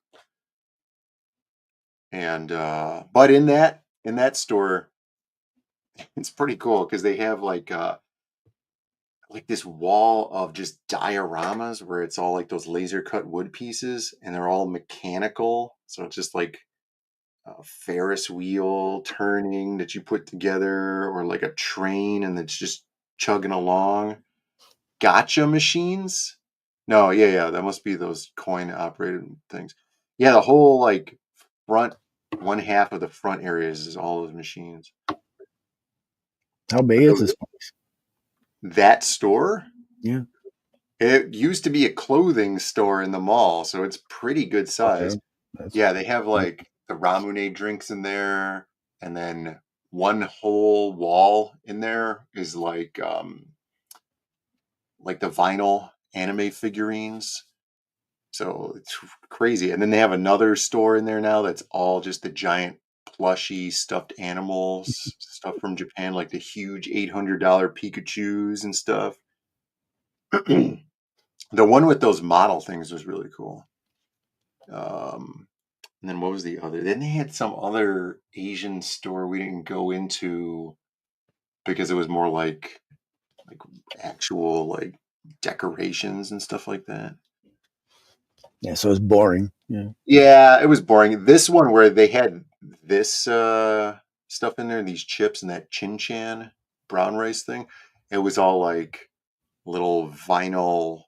And but in that store, it's pretty cool because they have like this wall of just dioramas where it's all like those laser cut wood pieces, and they're all mechanical. So it's just like a Ferris wheel turning that you put together, or like a train and it's just chugging along. Gotcha machines? No, yeah, that must be those coin operated things. Yeah, the whole like front, one half of the front areas is all those machines. How big is this place? That store? Yeah. It used to be a clothing store in the mall, so it's pretty good size. Okay. Yeah, they have like the Ramune drinks in there, and then one whole wall in there is like the vinyl anime figurines. So it's crazy. And then they have another store in there now that's all just the giant plushy stuffed animals, stuff from Japan, like the huge $800 Pikachus and stuff. The one with those model things was really cool. And then what was the other? Then they had some other Asian store we didn't go into because it was more like actual like decorations and stuff like that. Yeah, so it's boring. Yeah. Yeah, it was boring. This one where they had this stuff in there, these chips and that chin-chan brown rice thing, it was all like little vinyl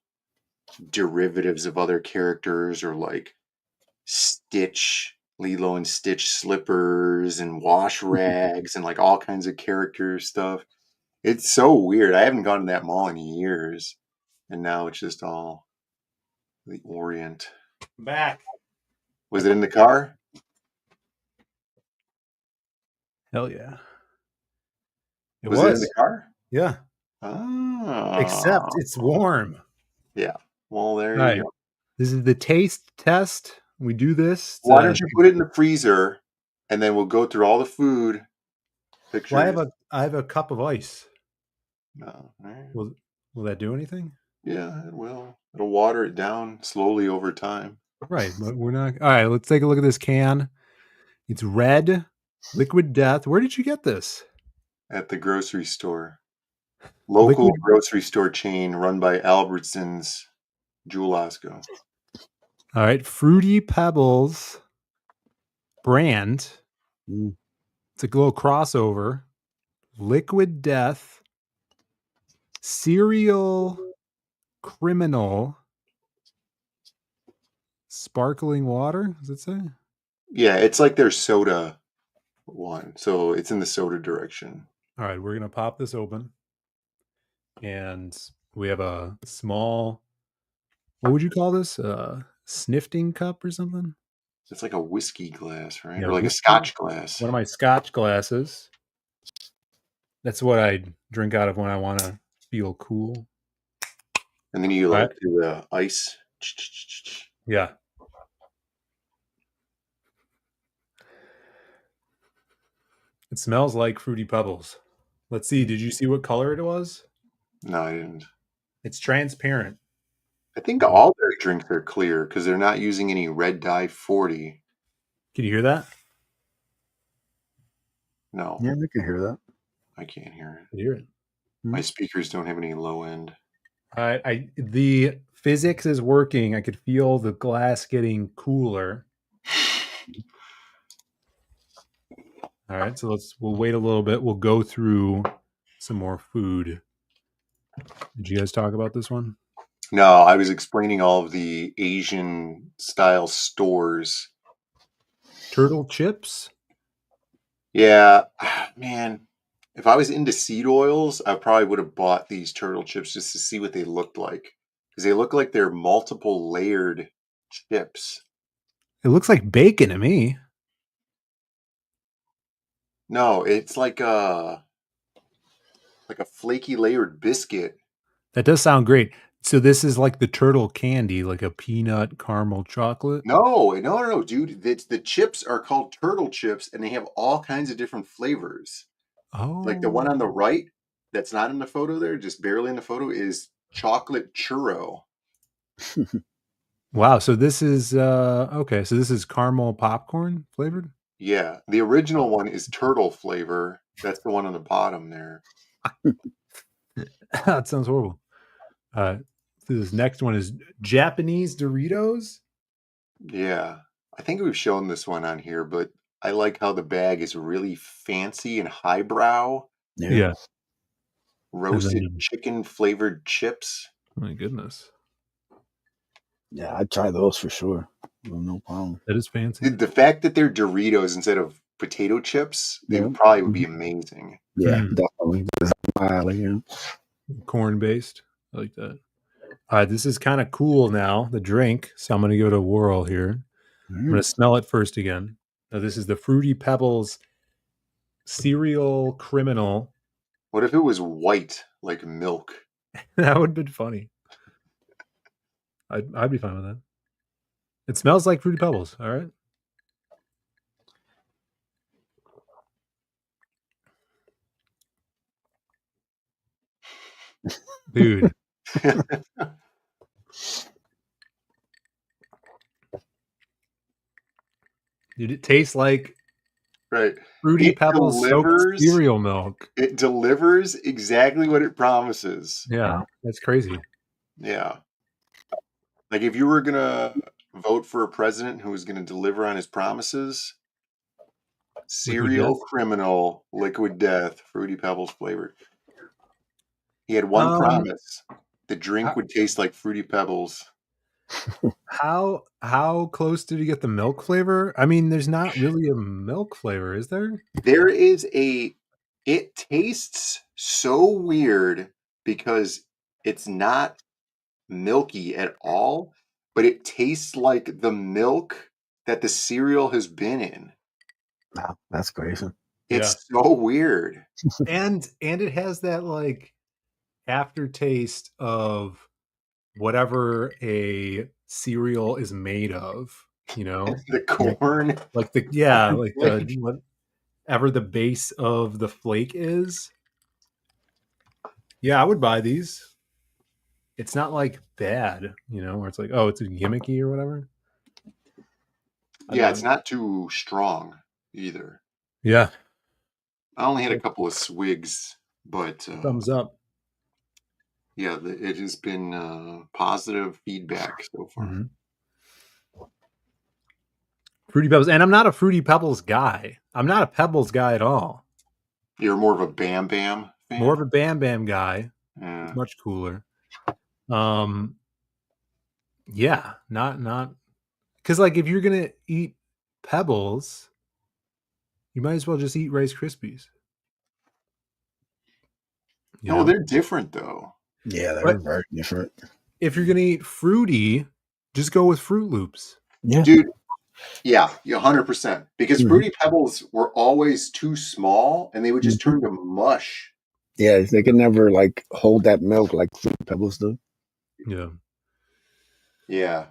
derivatives of other characters, or like Stitch, Lilo and Stitch slippers and wash rags and like all kinds of character stuff. It's so weird. I haven't gone to that mall in years, and now it's just all the Orient. Back. Was it in the car? Hell yeah. Was it in the car? Yeah. Oh. Except it's warm. Yeah. Well, there All right. you go. This is the taste test. We do this. Why don't you put it in the freezer, and then we'll go through all the food pictures. Well, I have a cup of ice. No. Right. Will that do anything? Yeah, it will. It'll water it down slowly over time. Right, but we're not. All right, let's take a look at this can. It's red, Liquid Death. Where did you get this? At the grocery store. Local grocery store chain run by Albertsons Jewel-Osco. All right, Fruity Pebbles brand. It's a little crossover. Liquid Death cereal Criminal sparkling water. Does it say? Yeah, it's like their soda one, so it's in the soda direction. All right, we're gonna pop this open, and we have a small. What would you call this? Snifting cup or something? It's like a whiskey glass, right? Yeah, Or like a whiskey. Scotch glass. One of my Scotch glasses. That's what I drink out of when I want to feel cool. And then you like the ice. Yeah. It smells like Fruity Pebbles. Let's see. Did you see what color it was? No, I didn't. It's transparent. I think all their drinks are clear because they're not using any red dye 40. Can you hear that? No. Yeah, we can hear that. I can't hear it. You hear it. My speakers don't have any low end. The physics is working. I could feel the glass getting cooler. All right, so we'll wait a little bit. We'll go through some more food. Did you guys talk about this one? No, I was explaining all of the Asian style stores. Turtle chips? Yeah, man. If I was into seed oils, I probably would have bought these turtle chips just to see what they looked like. Because they look like they're multiple layered chips. It looks like bacon to me. No, it's like a flaky layered biscuit. That does sound great. So this is like the turtle candy, like a peanut caramel chocolate? No, dude. The chips are called turtle chips, and they have all kinds of different flavors. Oh. Like the one on the right that's not in the photo there, just barely in the photo, is chocolate churro. Wow, so this is okay, so this is caramel popcorn flavored? Yeah, the original one is turtle flavor. That's the one on the bottom there. That sounds horrible. This next one is Japanese Doritos. Yeah, I think we've shown this one on here, but I like how the bag is really fancy and highbrow. Yeah. Roasted chicken flavored chips. My goodness. Yeah, I'd try those for sure. No problem. That is fancy. The fact that they're Doritos instead of potato chips, they probably would be amazing. Yeah, definitely. Corn based. I like that. All right, this is kind of cool now, the drink. So I'm going to give it a whirl here. I'm going to smell it first again. Now, this is the Fruity Pebbles Cereal Criminal. What if it was white like milk? That would have been funny. I'd be fine with that. It smells like Fruity Pebbles. All right. Dude. Dude, it tastes like Fruity Pebbles soaked cereal milk. It delivers exactly what it promises. Yeah, that's crazy. Yeah. Like if you were going to vote for a president who was going to deliver on his promises, cereal criminal, liquid death, Fruity Pebbles flavored. He had one promise. The drink would taste like Fruity Pebbles. How close did you get the milk flavor? I mean, there's not really a milk flavor, is there? There is it tastes so weird because it's not milky at all, but it tastes like the milk that the cereal has been in. Wow, that's crazy. It's so weird. And it has that like aftertaste of whatever a cereal is made of, you know? The corn. Like whatever the base of the flake is. Yeah, I would buy these. It's not like bad, you know, where it's like, oh, it's a gimmicky or whatever. Yeah, it's not too strong either. Yeah. I only had a couple of swigs, but thumbs up. Yeah, it has been positive feedback so far. Mm-hmm. Fruity Pebbles, and I'm not a Fruity Pebbles guy. I'm not a Pebbles guy at all. You're more of a Bam Bam fan? More of a Bam Bam guy. Yeah. Much cooler. Yeah, not because like if you're gonna eat Pebbles, you might as well just eat Rice Krispies. No, they're different though. Yeah, they're very different. If you're gonna eat fruity, just go with Fruit Loops. Yeah, dude. Yeah, 100%. Because Fruity Pebbles were always too small, and they would just turn to mush. Yeah, they can never like hold that milk like Fruit Pebbles do. Yeah. Yeah.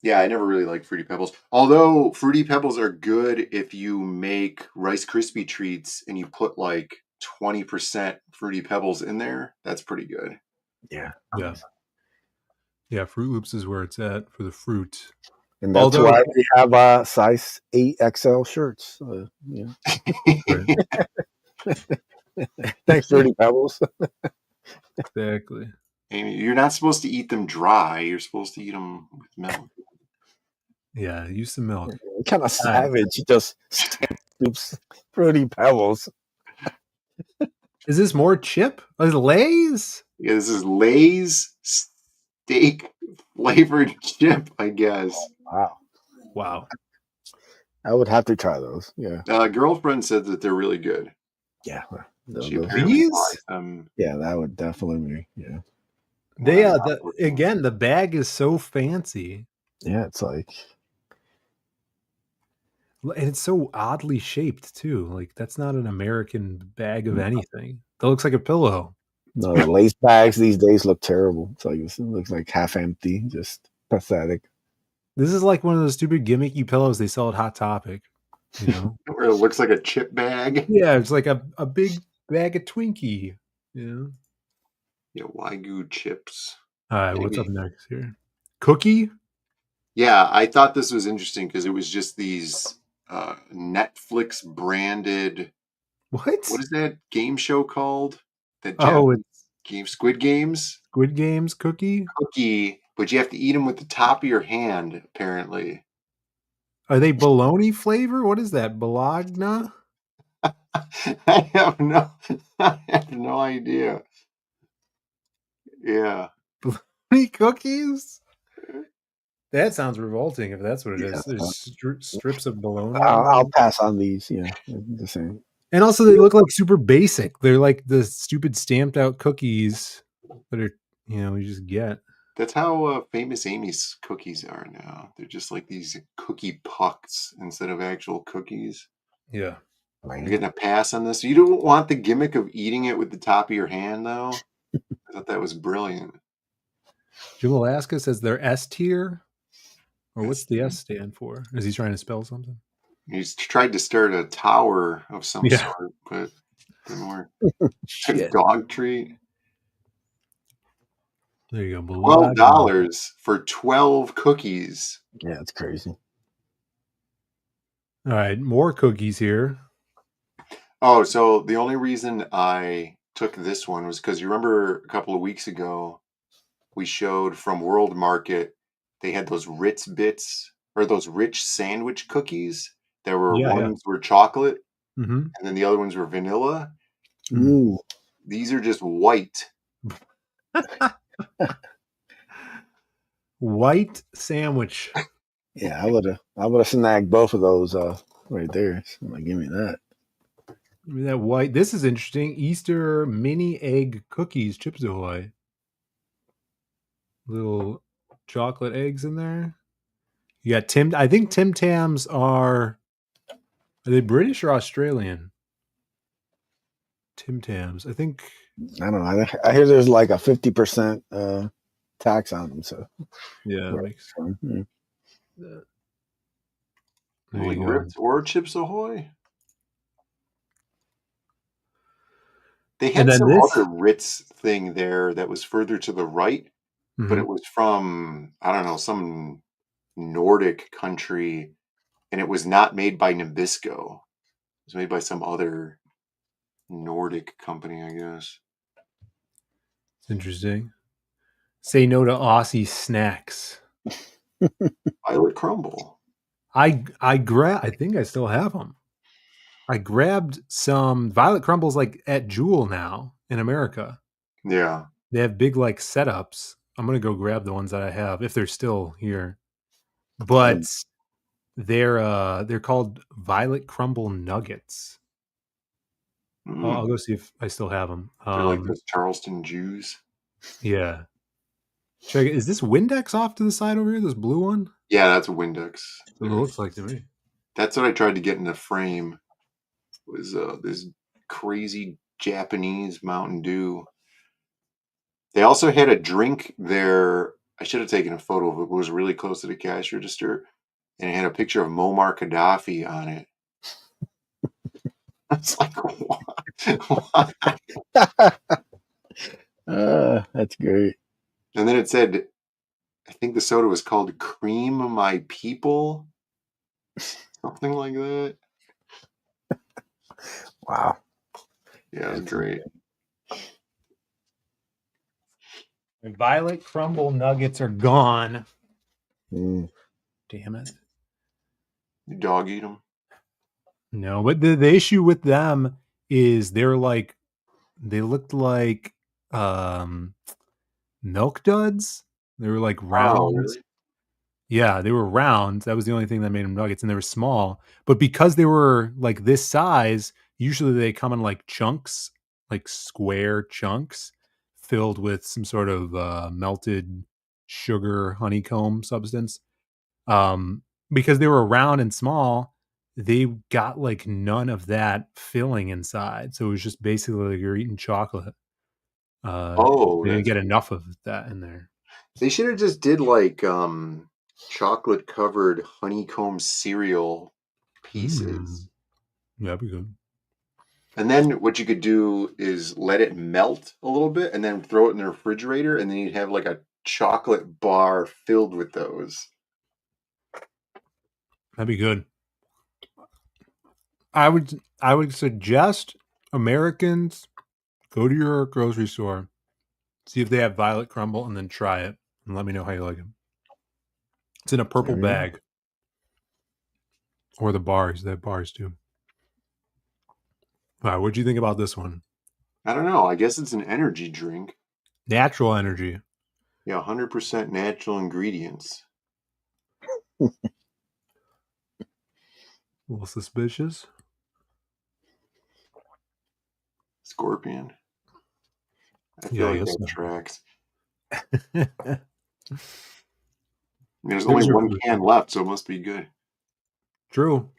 Yeah, I never really liked Fruity Pebbles. Although Fruity Pebbles are good if you make Rice Krispie treats and you put like 20% Fruity Pebbles in there. That's pretty good. Yeah. Yeah. Yeah, Fruit Loops is where it's at for the fruit. And that's why we have size 8XL shirts. Yeah. Thanks, Fruity Pebbles. Exactly. Amy, you're not supposed to eat them dry. You're supposed to eat them with milk. Yeah, use some milk. What kind of savage just scoops Fruity Pebbles? Is this more chip? Is it Lay's? Yeah, this is Lay's steak flavored chip, I guess. Wow. I would have to try those. Yeah. Girlfriend said that they're really good. Yeah. She apparently buys them. Yeah, that would definitely be. Yeah. They again, the bag is so fancy. Yeah, it's like, and it's so oddly shaped too. Like that's not an American bag of anything. That looks like a pillow. no, the lace bags these days look terrible. It's like it looks like half empty, just pathetic. This is like one of those stupid gimmicky pillows they sell at Hot Topic. You know, where it looks like a chip bag. Yeah, it's like a big bag of Twinkie. You know. Yeah, Wagyu chips. All right, what's up next here? Cookie? Yeah, I thought this was interesting because it was just these Netflix branded. What is that game show called? That it's Squid Games. Squid Games cookie. But you have to eat them with the top of your hand. Apparently, are they bologna flavor? What is that? Bologna? I have no idea. Yeah. Bologna cookies? That sounds revolting if that's what it is. There's strips of bologna. I'll pass on these. Yeah, the same. And also, they look like super basic. They're like the stupid stamped out cookies that are, you just get. That's how Famous Amy's cookies are now. They're just like these cookie pucks instead of actual cookies. Yeah. You're getting a pass on this. You don't want the gimmick of eating it with the top of your hand, though. I thought that was brilliant. Jim Alaska says they're S tier. Or what's the S stand for? Is he trying to spell something? He's tried to start a tower of some sort, but didn't work. Dog treat. There you go. $12 for 12 cookies. Yeah, it's crazy. All right, more cookies here. Oh, so the only reason I took this one was because you remember a couple of weeks ago we showed from World Market, they had those Ritz Bits or those rich sandwich cookies. There were ones were chocolate, and then the other ones were vanilla. Ooh. These are just white. White sandwich. Yeah, I would have snagged both of those right there. So give me that. Give me that white. This is interesting. Easter mini egg cookies, Chips Ahoy. Little chocolate eggs in there. You got Tim. I think Tim Tams are they British or Australian? Tim Tams. I think. I don't know. I hear there's like a 50% tax on them. So yeah, that makes sense. Like Ritz or Chips Ahoy. They had some other Ritz thing there that was further to the right, but it was from, I don't know, some Nordic country, and it was not made by Nabisco. It was made by some other Nordic company, I guess. It's interesting. Say no to Aussie snacks. Violet Crumble. I think I still have them. I grabbed some Violet Crumbles like at Jewel now in America. Yeah. They have big like setups. I'm gonna go grab the ones that I have if they're still here. But they're called Violet Crumble Nuggets. I'll go see if I still have them. They're like those Charleston Jews. Yeah. Check it. Is this Windex off to the side over here? This blue one? Yeah, that's a Windex. It looks like to me. That's what I tried to get in the frame. Was this crazy Japanese Mountain Dew. They also had a drink there. I should have taken a photo of it. It was really close to the cash register, and it had a picture of Muammar Gaddafi on it. It's like, what? That's great. And then it said, I think the soda was called Cream My People. Something like that. Wow. Yeah, it was great. And Violet Crumble Nuggets are gone. Mm. Damn it. You dog eat them? No, but the issue with them is they looked like milk duds. They were like round. Oh, really? Yeah, they were round. That was the only thing that made them nuggets, and they were small. But because they were like this size, usually they come in like chunks, like square chunks, filled with some sort of melted sugar honeycomb substance. Because they were round and small, they got like none of that filling inside. So it was just basically like you're eating chocolate. They didn't get enough of that in there. They should have just did like chocolate covered honeycomb cereal pieces. That'd be good. And then what you could do is let it melt a little bit and then throw it in the refrigerator, and then you'd have like a chocolate bar filled with those. That'd be good. I would suggest Americans go to your grocery store, see if they have Violet Crumble, and then try it and let me know how you like it. It's in a purple bag. Or the bars. They have bars too. All right, what'd you think about this one? I don't know. I guess it's an energy drink. Natural energy. Yeah, 100% natural ingredients. A little suspicious. Scorpion. I feel like that tracks. There's only one can left, so it must be good. True.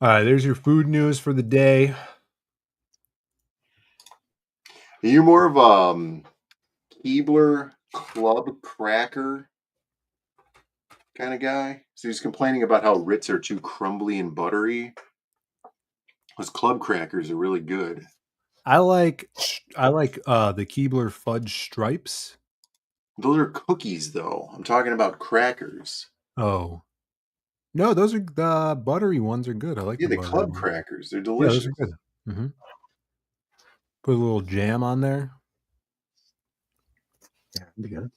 All right, there's your food news for the day. Are you more of a Keebler club cracker kind of guy? So he's complaining about how Ritz are too crumbly and buttery. Those club crackers are really good. I like the Keebler fudge stripes. Those are cookies, though. I'm talking about crackers. Oh. No, those are the buttery ones are good. I like the club ones. crackers. They're delicious. Yeah, those are good. Mm-hmm. Put a little jam on there. Yeah, pretty good.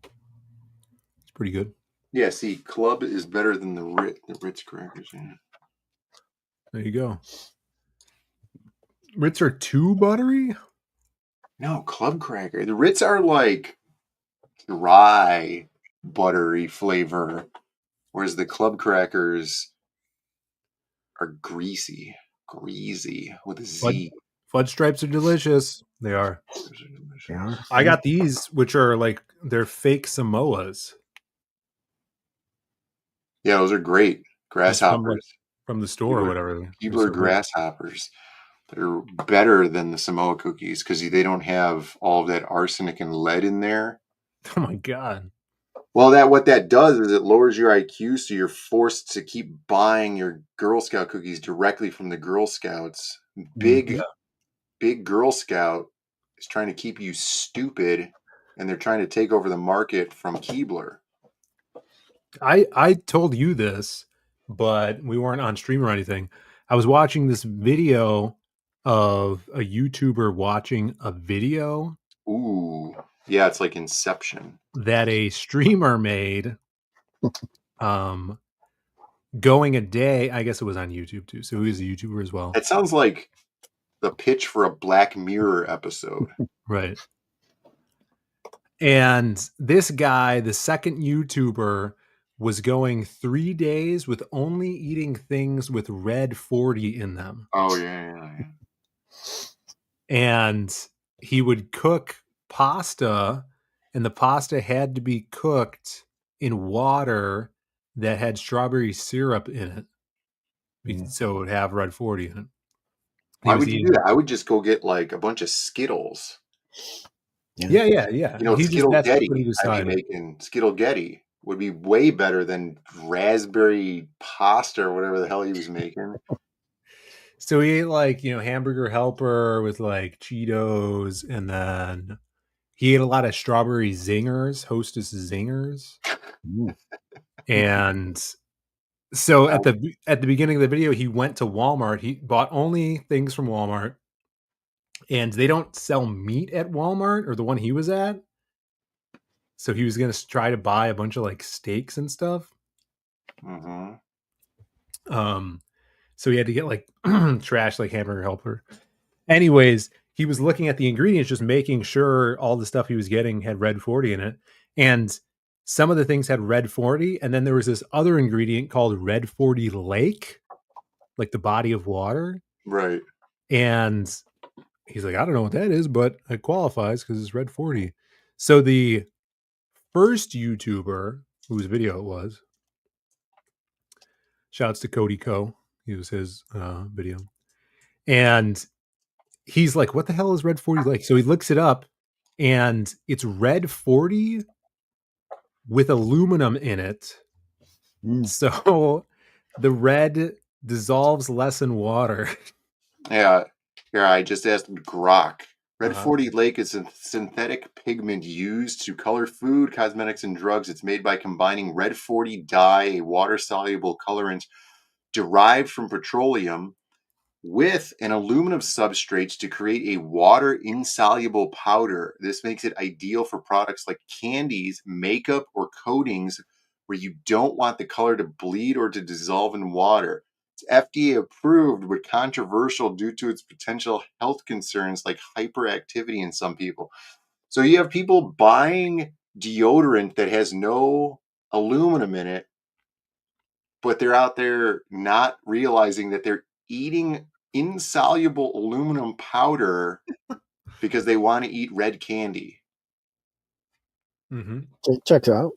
It's pretty good. Yeah, see, club is better than the Ritz crackers. Yeah. There you go. Ritz are too buttery? No, club cracker. The Ritz are like dry, buttery flavor, whereas the club crackers are greasy with a Z. Fudge stripes are delicious. They are. Yeah. I got these, which are like they're fake Samoas. Yeah, those are great. Grasshoppers. From the store or whatever. Keebler grasshoppers. They're better than the Samoa cookies because they don't have all of that arsenic and lead in there. Oh my God. Well, what that does is it lowers your IQ, so you're forced to keep buying your Girl Scout cookies directly from the Girl Scouts. Big Girl Scout is trying to keep you stupid, and they're trying to take over the market from Keebler. I told you this, but we weren't on stream or anything. I was watching this video of a YouTuber watching a video. Ooh. Yeah, it's like Inception. That a streamer made going a day. I guess it was on YouTube too. So he was a YouTuber as well. It sounds like the pitch for a Black Mirror episode. Right. And this guy, the second YouTuber, was going 3 days with only eating things with red 40 in them. Oh, yeah. And he would cook pasta, and the pasta had to be cooked in water that had strawberry syrup in it. So it would have red 40 in it. Why would you do that? I would just go get like a bunch of Skittles. Yeah. You know, Skittle Getty. I'd be making Skittle Getty would be way better than raspberry pasta or whatever the hell he was making. So he ate like, Hamburger Helper with like Cheetos, and then he ate a lot of strawberry zingers, Hostess zingers. And so at the beginning of the video, he went to Walmart. He bought only things from Walmart, and they don't sell meat at Walmart, or the one he was at. So he was going to try to buy a bunch of like steaks and stuff. So he had to get like trash, like Hamburger Helper. Anyways, he was looking at the ingredients, just making sure all the stuff he was getting had red 40 in it. And some of the things had red 40. And then there was this other ingredient called red 40 lake, like the body of water. Right. And he's like, I don't know what that is, but it qualifies because it's red 40. So the first YouTuber whose video it was, shouts to Cody Co. It was his video. And he's like, what the hell is red 40 like? So he looks it up, and it's red 40 with aluminum in it. So the red dissolves less in water. Yeah. Here, I just asked Grok. Red 40 Lake is a synthetic pigment used to color food, cosmetics, and drugs. It's made by combining red 40 dye, a water-soluble colorant derived from petroleum, with an aluminum substrate to create a water-insoluble powder. This makes it ideal for products like candies, makeup, or coatings where you don't want the color to bleed or to dissolve in water. It's FDA approved, but controversial due to its potential health concerns like hyperactivity in some people. So you have people buying deodorant that has no aluminum in it, but they're out there not realizing that they're eating insoluble aluminum powder because they want to eat red candy. Check it out.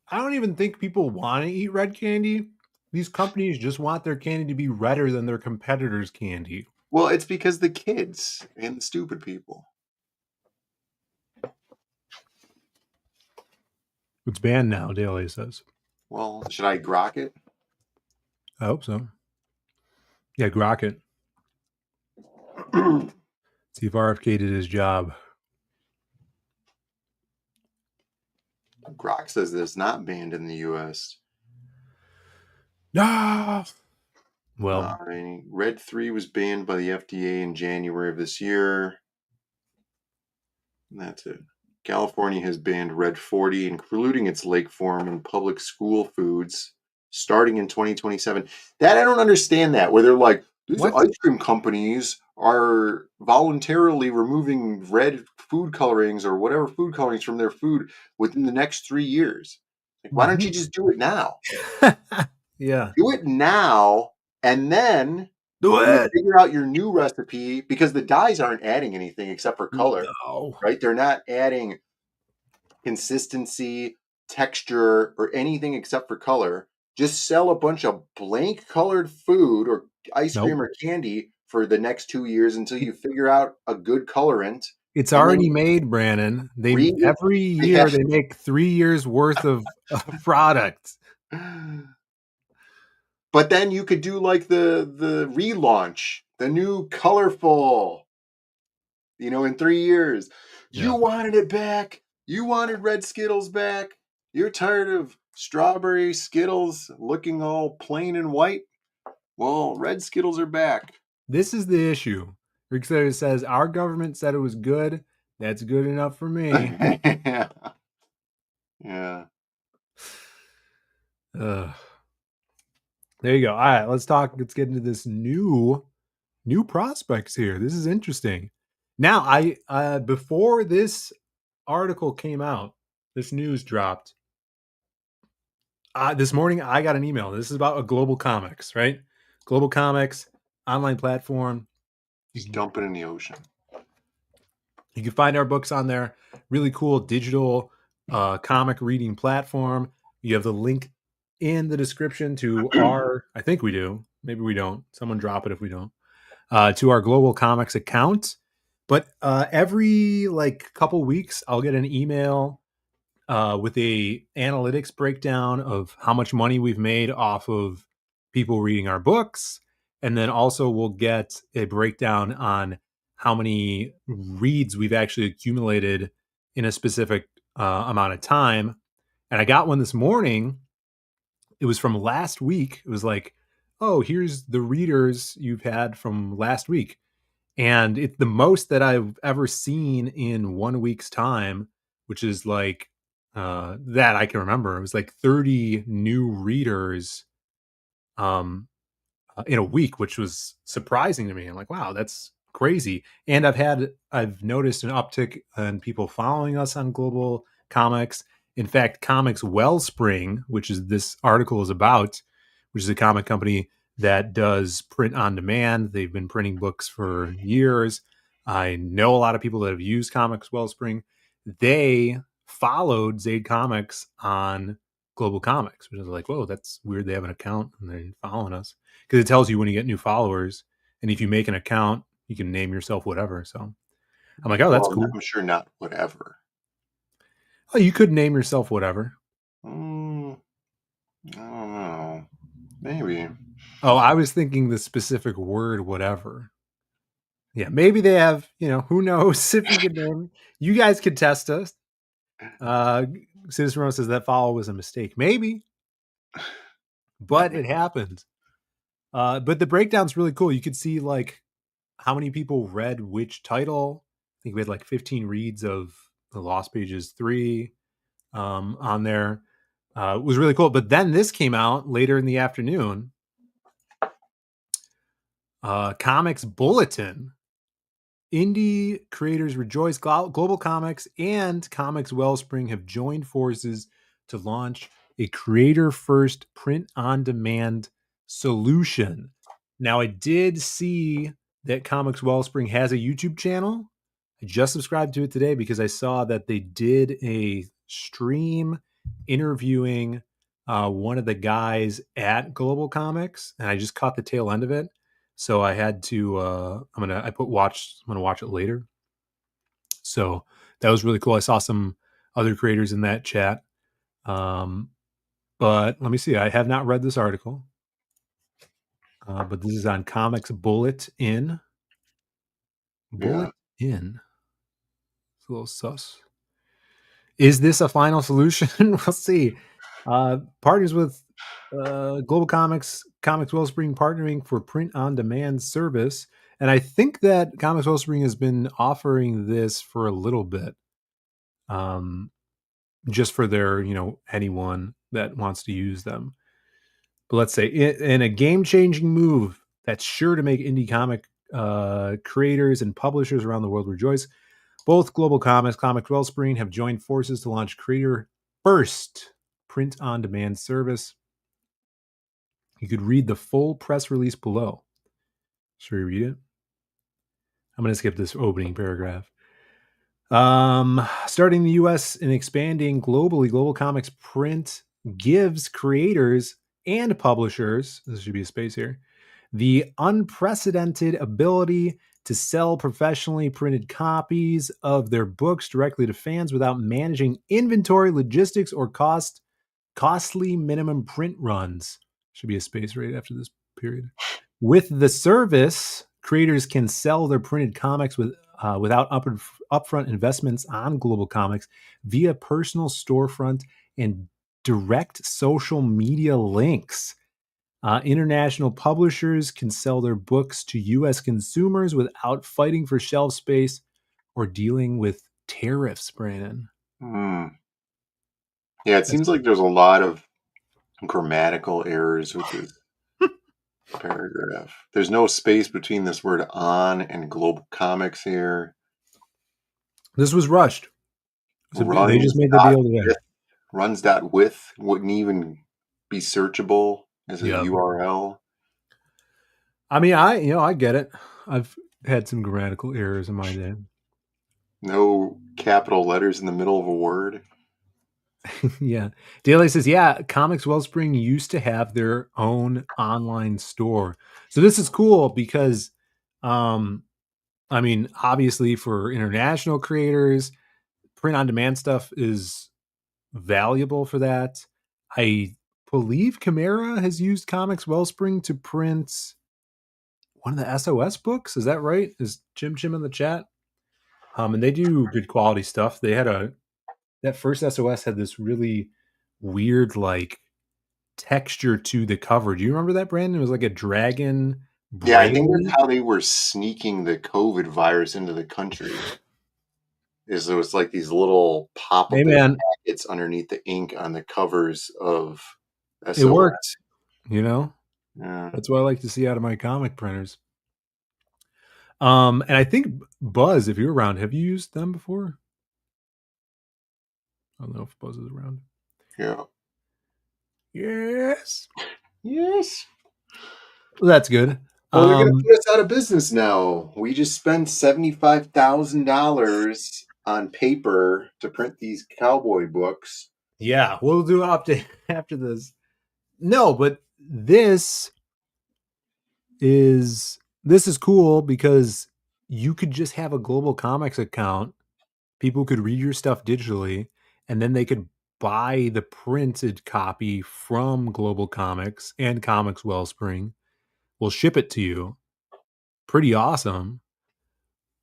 I don't even think people want to eat red candy. These companies just want their candy to be redder than their competitors' candy. Well, it's because the kids and the stupid people. It's banned now, Daly says. Well, should I grok it? I hope so. Yeah, grok it. See if RFK did his job. Grok says that it's not banned in the U.S. No. Well, Red 3 was banned by the FDA in January of this year. And that's it. California has banned red 40, including its lake form, in public school foods starting in 2027. That I don't understand that, where they're like, these ice cream companies are voluntarily removing red food colorings or whatever food colorings from their food within the next 3 years. Like, why don't you just do it now? Yeah. Do it now, and then figure out your new recipe, because the dyes aren't adding anything except for color. No. Right? They're not adding consistency, texture, or anything except for color. Just sell a bunch of blank colored food or ice cream or candy for the next 2 years until you figure out a good colorant. It's already made, Brandon. Every year they make 3 years worth of product. But then you could do like the relaunch, the new colorful, in 3 years. Yeah. You wanted it back. You wanted red Skittles back. You're tired of strawberry Skittles looking all plain and white. Well, red Skittles are back. This is the issue. Rick says, our government said it was good. That's good enough for me. Yeah. There you go. All right, let's get into this new new prospects here. This is interesting. Now, I before this article came out, this news dropped. This morning, I got an email. This is about a Global Comics, right? Global Comics online platform. Just dump it in the ocean. You can find our books on there. Really cool digital comic reading platform. You have the link in the description to our, I think we do. Maybe we don't. Someone drop it if we don't. To our Global Comics account. But every like couple weeks, I'll get an email with a analytics breakdown of how much money we've made off of people reading our books. And then also we'll get a breakdown on how many reads we've actually accumulated in a specific amount of time. And I got one this morning. It was from last week. It was like, oh, here's the readers you've had from last week. And it's the most that I've ever seen in 1 week's time, which is like that I can remember. It was like 30 new readers in a week, which was surprising to me. I'm like, wow, that's crazy. And I've noticed an uptick in people following us on Global Comics. In fact, Comics Wellspring, which is this article is about, which is a comic company that does print on demand. They've been printing books for years. I know a lot of people that have used Comics Wellspring. They followed Zaid Comics on Global Comics, which is like, whoa, that's weird. They have an account and they're following us because it tells you when you get new followers. And if you make an account, you can name yourself whatever. So I'm like, oh, that's cool. I'm sure not whatever. Oh, you could name yourself whatever. I don't know. Maybe. Oh, I was thinking the specific word, whatever. Yeah, maybe they have, who knows if we could name. You guys could test us. Citizen Rose says that follow was a mistake. Maybe. But it happened. But the breakdown's really cool. You could see like how many people read which title. I think we had like 15 reads of The Lost Pages 3 on there. It was really cool. But then this came out later in the afternoon. Comics Bulletin. Indie creators rejoice. Global Comics and Comics Wellspring have joined forces to launch a creator-first print-on-demand solution. Now, I did see that Comics Wellspring has a YouTube channel. I just subscribed to it today because I saw that they did a stream interviewing one of the guys at Global Comics, and I just caught the tail end of it. So I had to. I'm gonna watch it later. So that was really cool. I saw some other creators in that chat. But let me see. I have not read this article. But this is on Comics Bulletin. Bulletin. It's a little sus. Is this a final solution? We'll see. Partners with Global Comics Wellspring partnering for print-on-demand service. And I think that Comics Wellspring has been offering this for a little bit. Just for their, anyone that wants to use them. But let's say in a game-changing move that's sure to make indie comic creators and publishers around the world rejoice, both Global Comics Wellspring have joined forces to launch Creator First print-on-demand service. You could read the full press release below. Should we read it? I'm going to skip this opening paragraph. Starting in the US and expanding globally, Global Comics Print gives creators and publishers, this should be a space here, the unprecedented ability to sell professionally printed copies of their books directly to fans without managing inventory, logistics, or costly minimum print runs. Should be a space right after this period. With the service, creators can sell their printed comics without upfront investments on Global Comics via personal storefront and direct social media links. International publishers can sell their books to U.S. consumers without fighting for shelf space or dealing with tariffs, Brandon. Yeah, it seems like there's a lot of grammatical errors with this. paragraph. There's no space between this word on and global comics here. This was rushed. So they just made the deal today. Runs.with wouldn't even be searchable as a URL. I mean, I get it. I've had some grammatical errors in my day. No capital letters in the middle of a word. Yeah. Daily says, yeah, Comics Wellspring used to have their own online store. So this is cool because, I mean, obviously for international creators, print on demand stuff is valuable for that. I believe Chimera has used Comics Wellspring to print one of the SOS books. Is that right? Is Chim in the chat? And they do good quality stuff. They had that first SOS had this really weird like texture to the cover. Do you remember that, Brandon? It was like a dragon. Yeah, I think that's how they were sneaking the COVID virus into the country. Is there was like these little pop-up packets underneath the ink on the covers of SOS. It worked, you know? Yeah. That's what I like to see out of my comic printers. And I think Buzz, if you're around, have you used them before? I don't know if Buzz is around. Yeah. Yes. Yes. Well, that's good. Well, they're going to put us out of business now. We just spent $75,000 on paper to print these cowboy books. Yeah, we'll do an update after this. No, but this is cool because you could just have a Global Comics account. People could read your stuff digitally, and then they could buy the printed copy from Global Comics and Comics Wellspring. We'll ship it to you. Pretty awesome.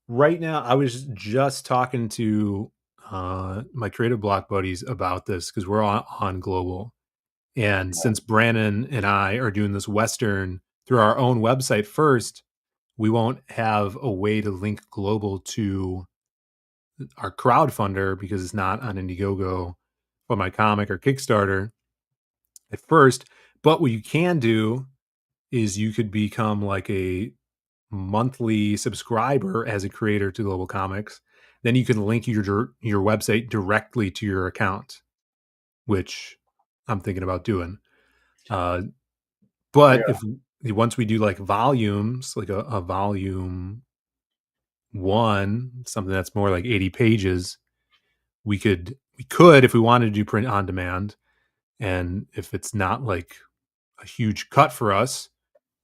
Right now, I was just talking to my creative block buddies about this because we're on Global. And since Brandon and I are doing this Western through our own website first, we won't have a way to link Global to our crowdfunder because it's not on Indiegogo for my comic or Kickstarter at first. But what you can do is you could become like a monthly subscriber as a creator to Global Comics. Then you can link your website directly to your account, which I'm thinking about doing. But if once we do like volumes, like a volume 1, something that's more like 80 pages, we could if we wanted to do print on demand, and if it's not like a huge cut for us,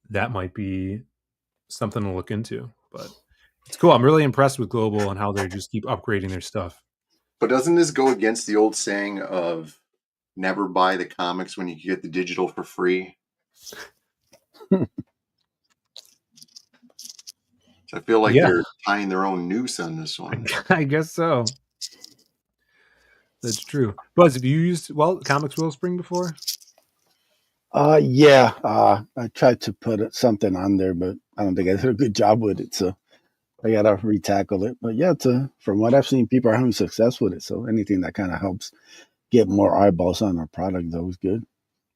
that might be something to look into. But it's cool. I'm really impressed with Global and how they just keep upgrading their stuff. But doesn't this go against the old saying of never buy the comics when you can get the digital for free? I feel like they're tying their own noose on this one. I guess so. That's true. Buzz, have you used Comics Wellspring before? Yeah. I tried to put something on there, but I don't think I did a good job with it. So I gotta retackle it. But yeah, from what I've seen, people are having success with it. So anything that kind of helps get more eyeballs on our product is always good.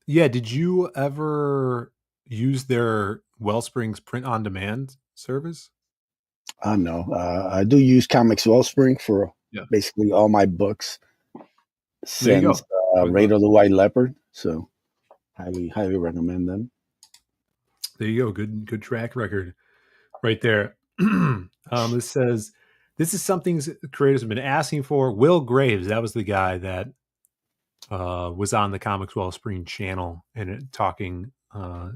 Yeah. Did you ever use their Wellspring's print on demand service? No. I do use Comics Wellspring for basically all my books since Raid of the White Leopard. So highly recommend them. There you go. Good track record right there. This says, this is something creators have been asking for. Will Graves, that was the guy that was on the Comics Wellspring channel and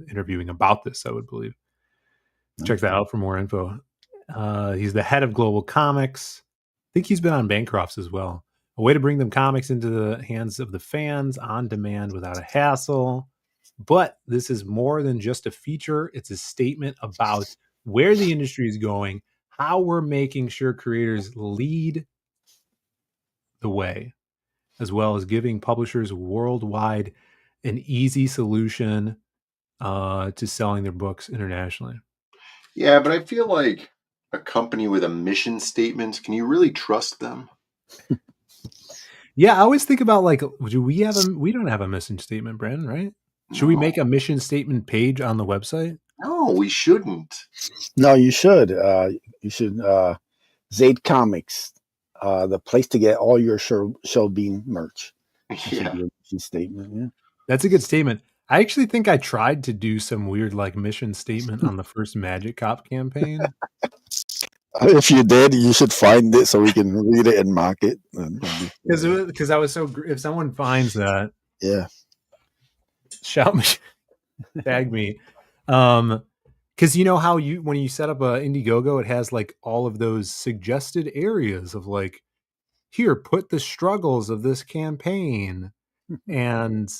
interviewing about this, I would believe. Check that out for more info. He's the head of Global Comics. I think he's been on Bancrofts as well. A way to bring them comics into the hands of the fans on demand without a hassle. But this is more than just a feature. It's a statement about where the industry is going, how we're making sure creators lead the way, as well as giving publishers worldwide an easy solution to selling their books internationally. Yeah, but I feel like a company with a mission statement, can you really trust them? Yeah, I always think about like, we don't have a mission statement, Brandon, right? Should we make a mission statement page on the website? No, we shouldn't. No, you should. You should. Zaid Comics, the place to get all your Showbean merch. Yeah. Statement. Yeah. That's a good statement. I actually think I tried to do some weird like mission statement on the first Magic Cop campaign. If you did, you should find it so we can read it and mock it. Because I was so. If someone finds that, yeah, shout me, tag me. Because you know how when you set up a Indiegogo, it has like all of those suggested areas of like, here, put the struggles of this campaign, and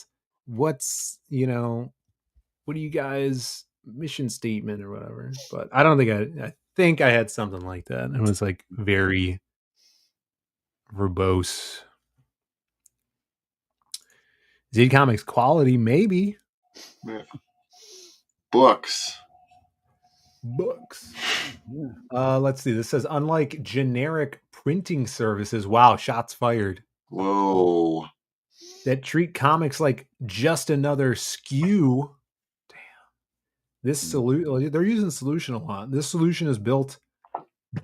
what's what do you guys mission statement or whatever. But I don't think I think I had something like that. It was like very verbose. Z Comics quality, maybe. Yeah. Books. Let's see. This says, unlike generic printing services, wow, shots fired. Whoa. That treat comics like just another SKU. Damn. This solution, they're using solution a lot. This solution is built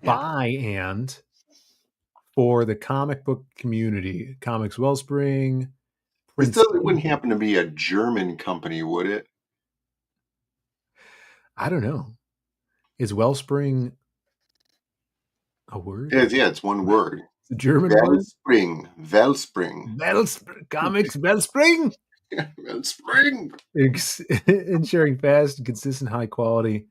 by and for the comic book community. Comics Wellspring. It wouldn't happen to be a German company, would it? I don't know. Is Wellspring a word? Yeah, it's one word. It's a German Wellspring. Wellspring. Comics Wellspring. Wellspring. Ensuring fast and consistent high quality.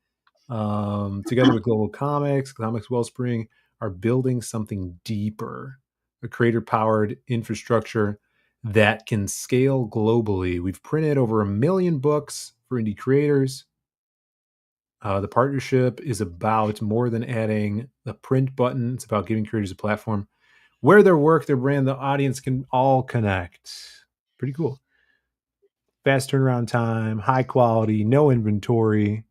Together with Global Comics Wellspring are building something deeper. A creator-powered infrastructure that can scale globally. We've printed over 1 million books for indie creators. The partnership is about more than adding the print button. It's about giving creators a platform where their work, their brand, the audience can all connect. Pretty cool. Fast turnaround time, high quality, no inventory.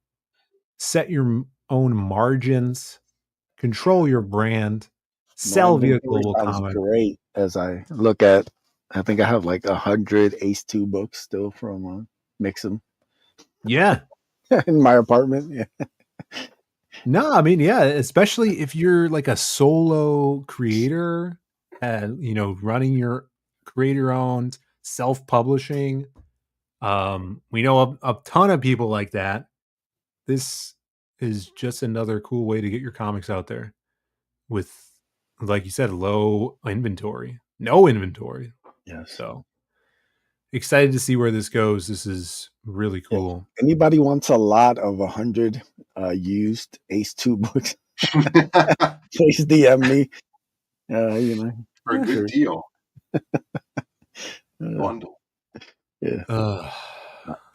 Set your own margins. Control your brand. Sell via Global Comics. Great. As I look at, I think I have like 100 Ace 2 books still from Mix'em. Yeah. In my apartment. Yeah. No, I mean, yeah, especially if you're like a solo creator and, running your creator-owned self-publishing. We know a ton of people like that. This is just another cool way to get your comics out there with, like you said, low inventory, no inventory. Yes. So excited to see where this goes. This is really cool. If anybody wants a lot of 100 used Ace 2 books, please DM me. For a good deal. Bundle. Yeah.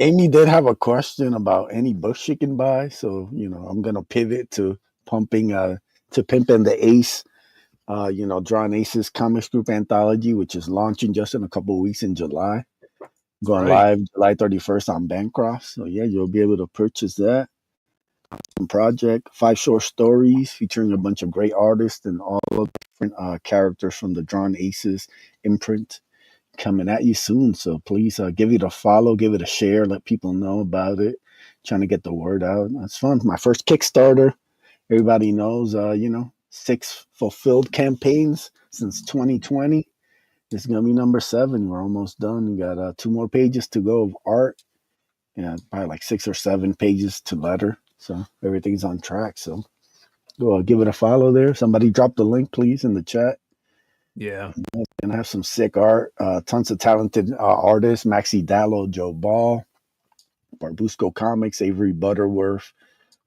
Amy did have a question about any books she can buy, so I'm gonna pivot to pimping the Ace. Drawing Aces Comics Group Anthology, which is launching just in a couple of weeks in July. Going live July 31st on Bancroft. So yeah, you'll be able to purchase that. Project, 5 short stories featuring a bunch of great artists and all of different characters from the Drawn Aces imprint coming at you soon. So please give it a follow, give it a share, let people know about it. Trying to get the word out. That's fun. My first Kickstarter. Everybody knows, 6 fulfilled campaigns since 2020. This is going to be number 7. We're almost done. We got 2 more pages to go of art. Yeah, probably like 6 or 7 pages to letter. So everything's on track. So go give it a follow there. Somebody drop the link, please, in the chat. Yeah. And I have some sick art. Tons of talented artists. Maxi Dallo, Joe Ball, Barbusco Comics, Avery Butterworth,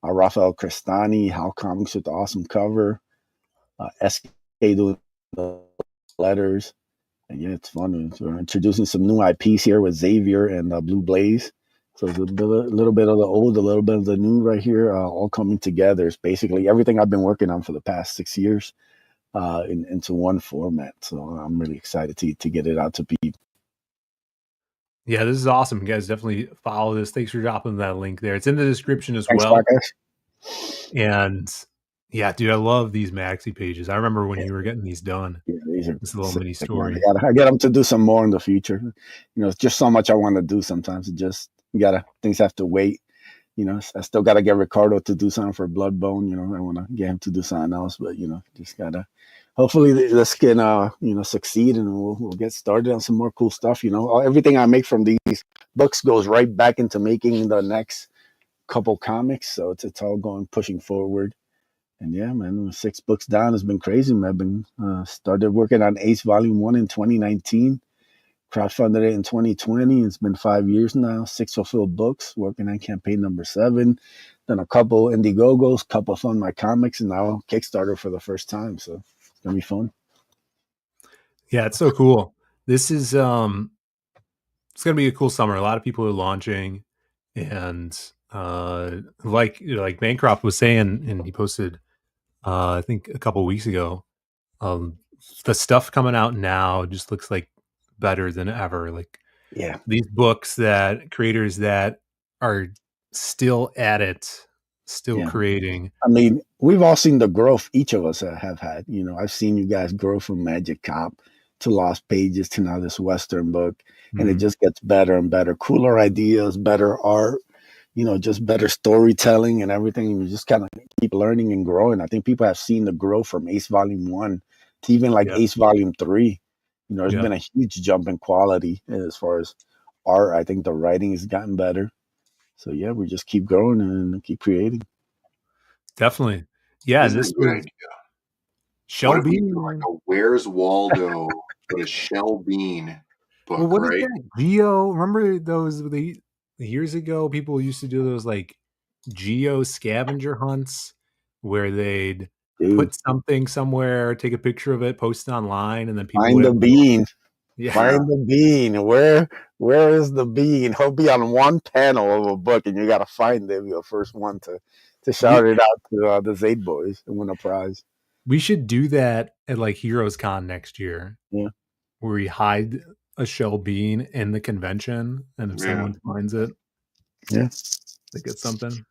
Rafael Crestani, Hal Comics with the awesome cover. SK doing the letters. And yeah, it's fun. We're introducing some new IPs here with Xavier and Blue Blaze. So it's a little bit of the old, a little bit of the new right here, all coming together. It's basically everything I've been working on for the past 6 years into one format. So I'm really excited to get it out to people. Yeah, this is awesome. You guys definitely follow this. Thanks for dropping that link there. It's in the description as Thanks, well. Marcus. And Yeah, dude, I love these maxi pages. I remember when you were getting these done. Yeah, these are This little sick, mini man. story. I get them to do some more in the future. It's just so much I want to do. Sometimes it just things have to wait. I still gotta get Ricardo to do something for Bloodbone. I want to get him to do something else, but just gotta. Hopefully, this can succeed, and we'll get started on some more cool stuff. Everything I make from these books goes right back into making the next couple comics, so it's all going pushing forward. And yeah, man, 6 books down has been crazy, man. I've been started working on Ace Volume 1 in 2019, crowdfunded it in 2020. It's been 5 years now, 6 fulfilled books, working on campaign number 7. Done a couple Indiegogos, couple Fund My Comics, and now Kickstarter for the first time. So it's going to be fun. Yeah, it's so cool. This is it's going to be a cool summer. A lot of people are launching, and like Bancroft was saying, and he posted I think a couple weeks ago, the stuff coming out now just looks like better than ever. Like Yeah, these books that creators that are still at it, still creating. I mean, we've all seen the growth each of us have had. I've seen you guys grow from Magic Cop to Lost Pages to now this Western book, and it just gets better and better. Cooler ideas, better art, just better storytelling and everything. You just kind of keep learning and growing. I think people have seen the growth from Ace Volume 1 to even like Ace Volume 3. There's been a huge jump in quality as far as art. I think the writing has gotten better. So yeah, we just keep growing and keep creating. Definitely. Yeah, this is a good idea. Shell what if we Bean. do like a Where's Waldo but a Shell Bean book, Well, what is right? that? Geo, remember those years ago? People used to do those like geo scavenger hunts where they'd put something somewhere, take a picture of it, post it online, and then people Find would the bean. Yeah. Find the bean. Where is the bean? He'll be on one panel of a book, and you got to find him. You're the first one to shout it out to the Zayd boys and win a prize. We should do that at like Heroes Con next year. Yeah. Where we hide a shell bean in the convention, and if someone finds it, they get something.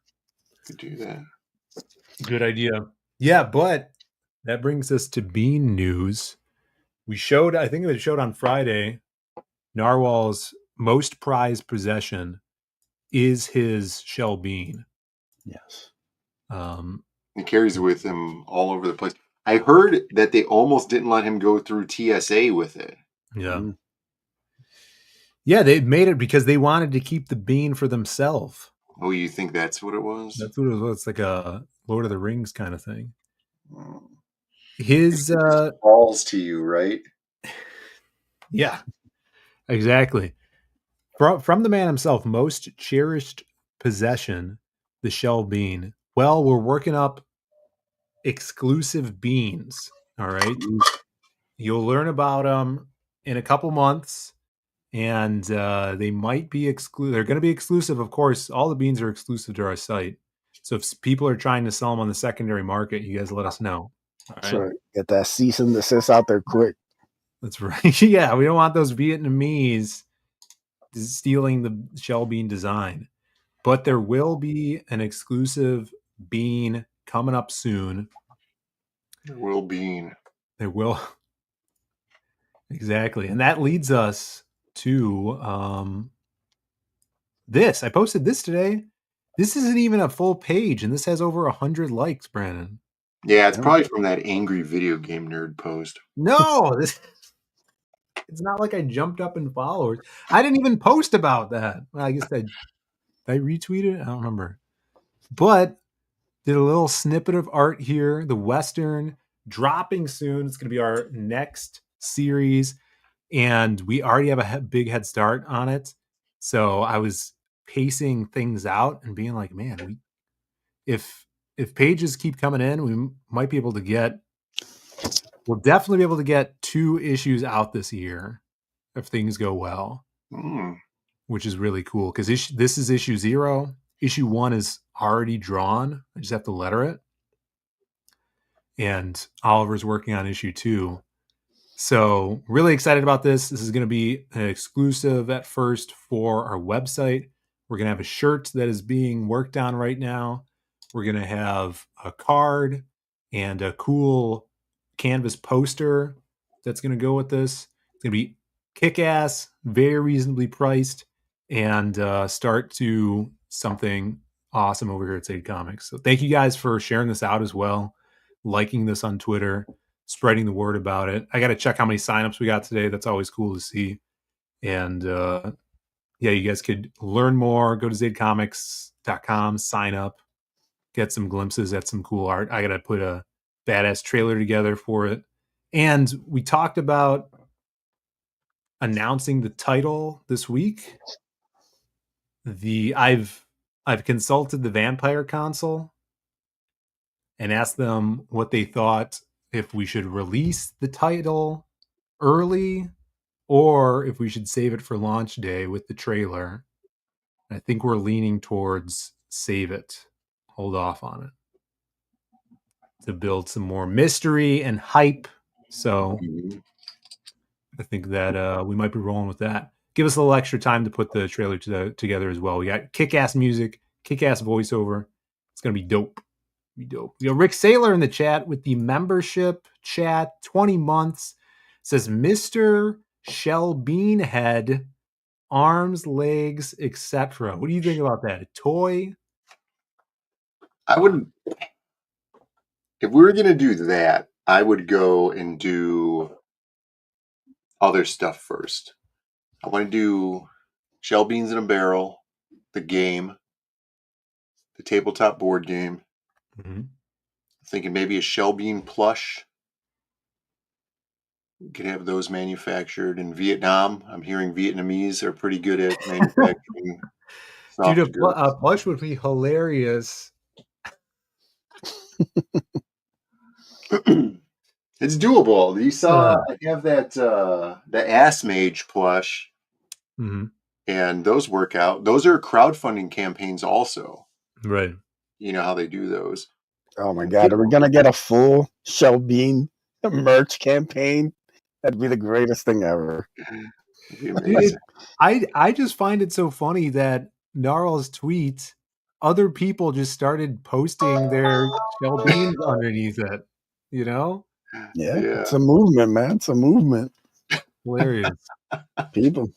Could do that. Good idea. Yeah, but that brings us to bean news. We showed, I think it showed on Friday, Narwhal's most prized possession is his shell bean. Yes. He carries it with him all over the place. I heard that they almost didn't let him go through TSA with it. Yeah. Yeah, they made it because they wanted to keep the bean for themselves. Oh, you think that's what it was? That's what it was. It's like a Lord of the Rings kind of thing. His falls to you, right? Yeah, exactly. From the man himself, most cherished possession, the shell bean. Well, we're working up exclusive beans. All right. You'll learn about them in a couple months, and they might be exclusive. They're going to be exclusive, of course. All the beans are exclusive to our site. So if people are trying to sell them on the secondary market, you guys let us know. All right. That's right. Get that cease and desist out there quick. That's right. Yeah, we don't want those Vietnamese stealing the shell bean design. But there will be an exclusive bean coming up soon. There will bean. There will. Exactly. And that leads us to this. I posted this today. This isn't even a full page, and this has over 100 likes, Brandon. Yeah, it's probably from that angry video game nerd post. No, it's not like I jumped up in followers. I didn't even post about that. Well, I guess I retweeted. I don't remember. But did a little snippet of art here. The Western dropping soon. It's going to be our next series, and we already have a big head start on it. So I was pacing things out and being like, man, if pages keep coming in, we might be able to get. We'll definitely be able to get 2 issues out this year if things go well, which is really cool because this is issue 0. Issue 1 is already drawn. I just have to letter it. And Oliver's working on issue 2. So really excited about this. This is going to be an exclusive at first for our website. We're going to have a shirt that is being worked on right now. We're going to have a card. and a cool canvas poster that's going to go with this. It's going to be kick-ass, very reasonably priced, and start to something awesome over here at Sade Comics. So thank you guys for sharing this out as well, liking this on Twitter, spreading the word about it. I got to check how many signups we got today. That's always cool to see. And yeah, you guys could learn more. Go to zadecomics.com, sign up, get some glimpses at some cool art. I got to put a badass trailer together for it. And we talked about announcing the title this week. I've consulted the Vampire Council and asked them what they thought, if we should release the title early or if we should save it for launch day with the trailer. I think we're leaning towards save it, hold off on it, to build some more mystery and hype. So I think that we might be rolling with that. Give us a little extra time to put the trailer together as well. We got kick-ass music, kick-ass voiceover. It's going to be dope. We got Rick Saylor in the chat with the membership chat, 20 months. Says, Mr. Shell Beanhead, arms, legs, etc. What do you think about that? A toy? I wouldn't. If we were going to do that, I would go and do other stuff first. I want to do Shell Beans in a Barrel, the game, the tabletop board game. Mm-hmm. Thinking maybe a Shell Bean plush. We could have those manufactured in Vietnam. I'm hearing Vietnamese are pretty good at manufacturing. Dude, a plush would be hilarious. It's doable. You saw I have that the Ass Mage plush, and those work out. Those are crowdfunding campaigns also. Right. You know how they do those. Oh my God, are we gonna get a full Shell Bean merch campaign? That'd be the greatest thing ever. Dude, I just find it so funny that Gnarl's tweet, other people just started posting their Shell Beans underneath it. You know? Yeah, it's a movement, man. It's a movement. Hilarious. People.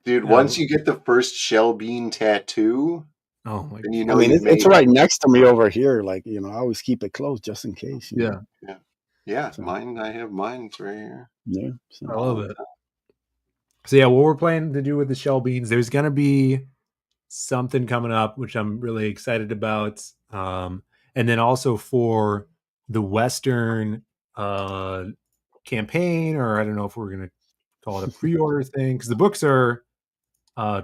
Dude, once you get the first Shell Bean tattoo, oh my then you know. I mean, it's right next to me over here. Like, I always keep it close just in case. Yeah. So. Mine. I have mine right here. Yeah, I love it. So yeah, what we're planning to do with the Shell Beans, there's gonna be something coming up, which I'm really excited about. And then also for the Western campaign, or I don't know if we're gonna call it a pre-order thing, because the books are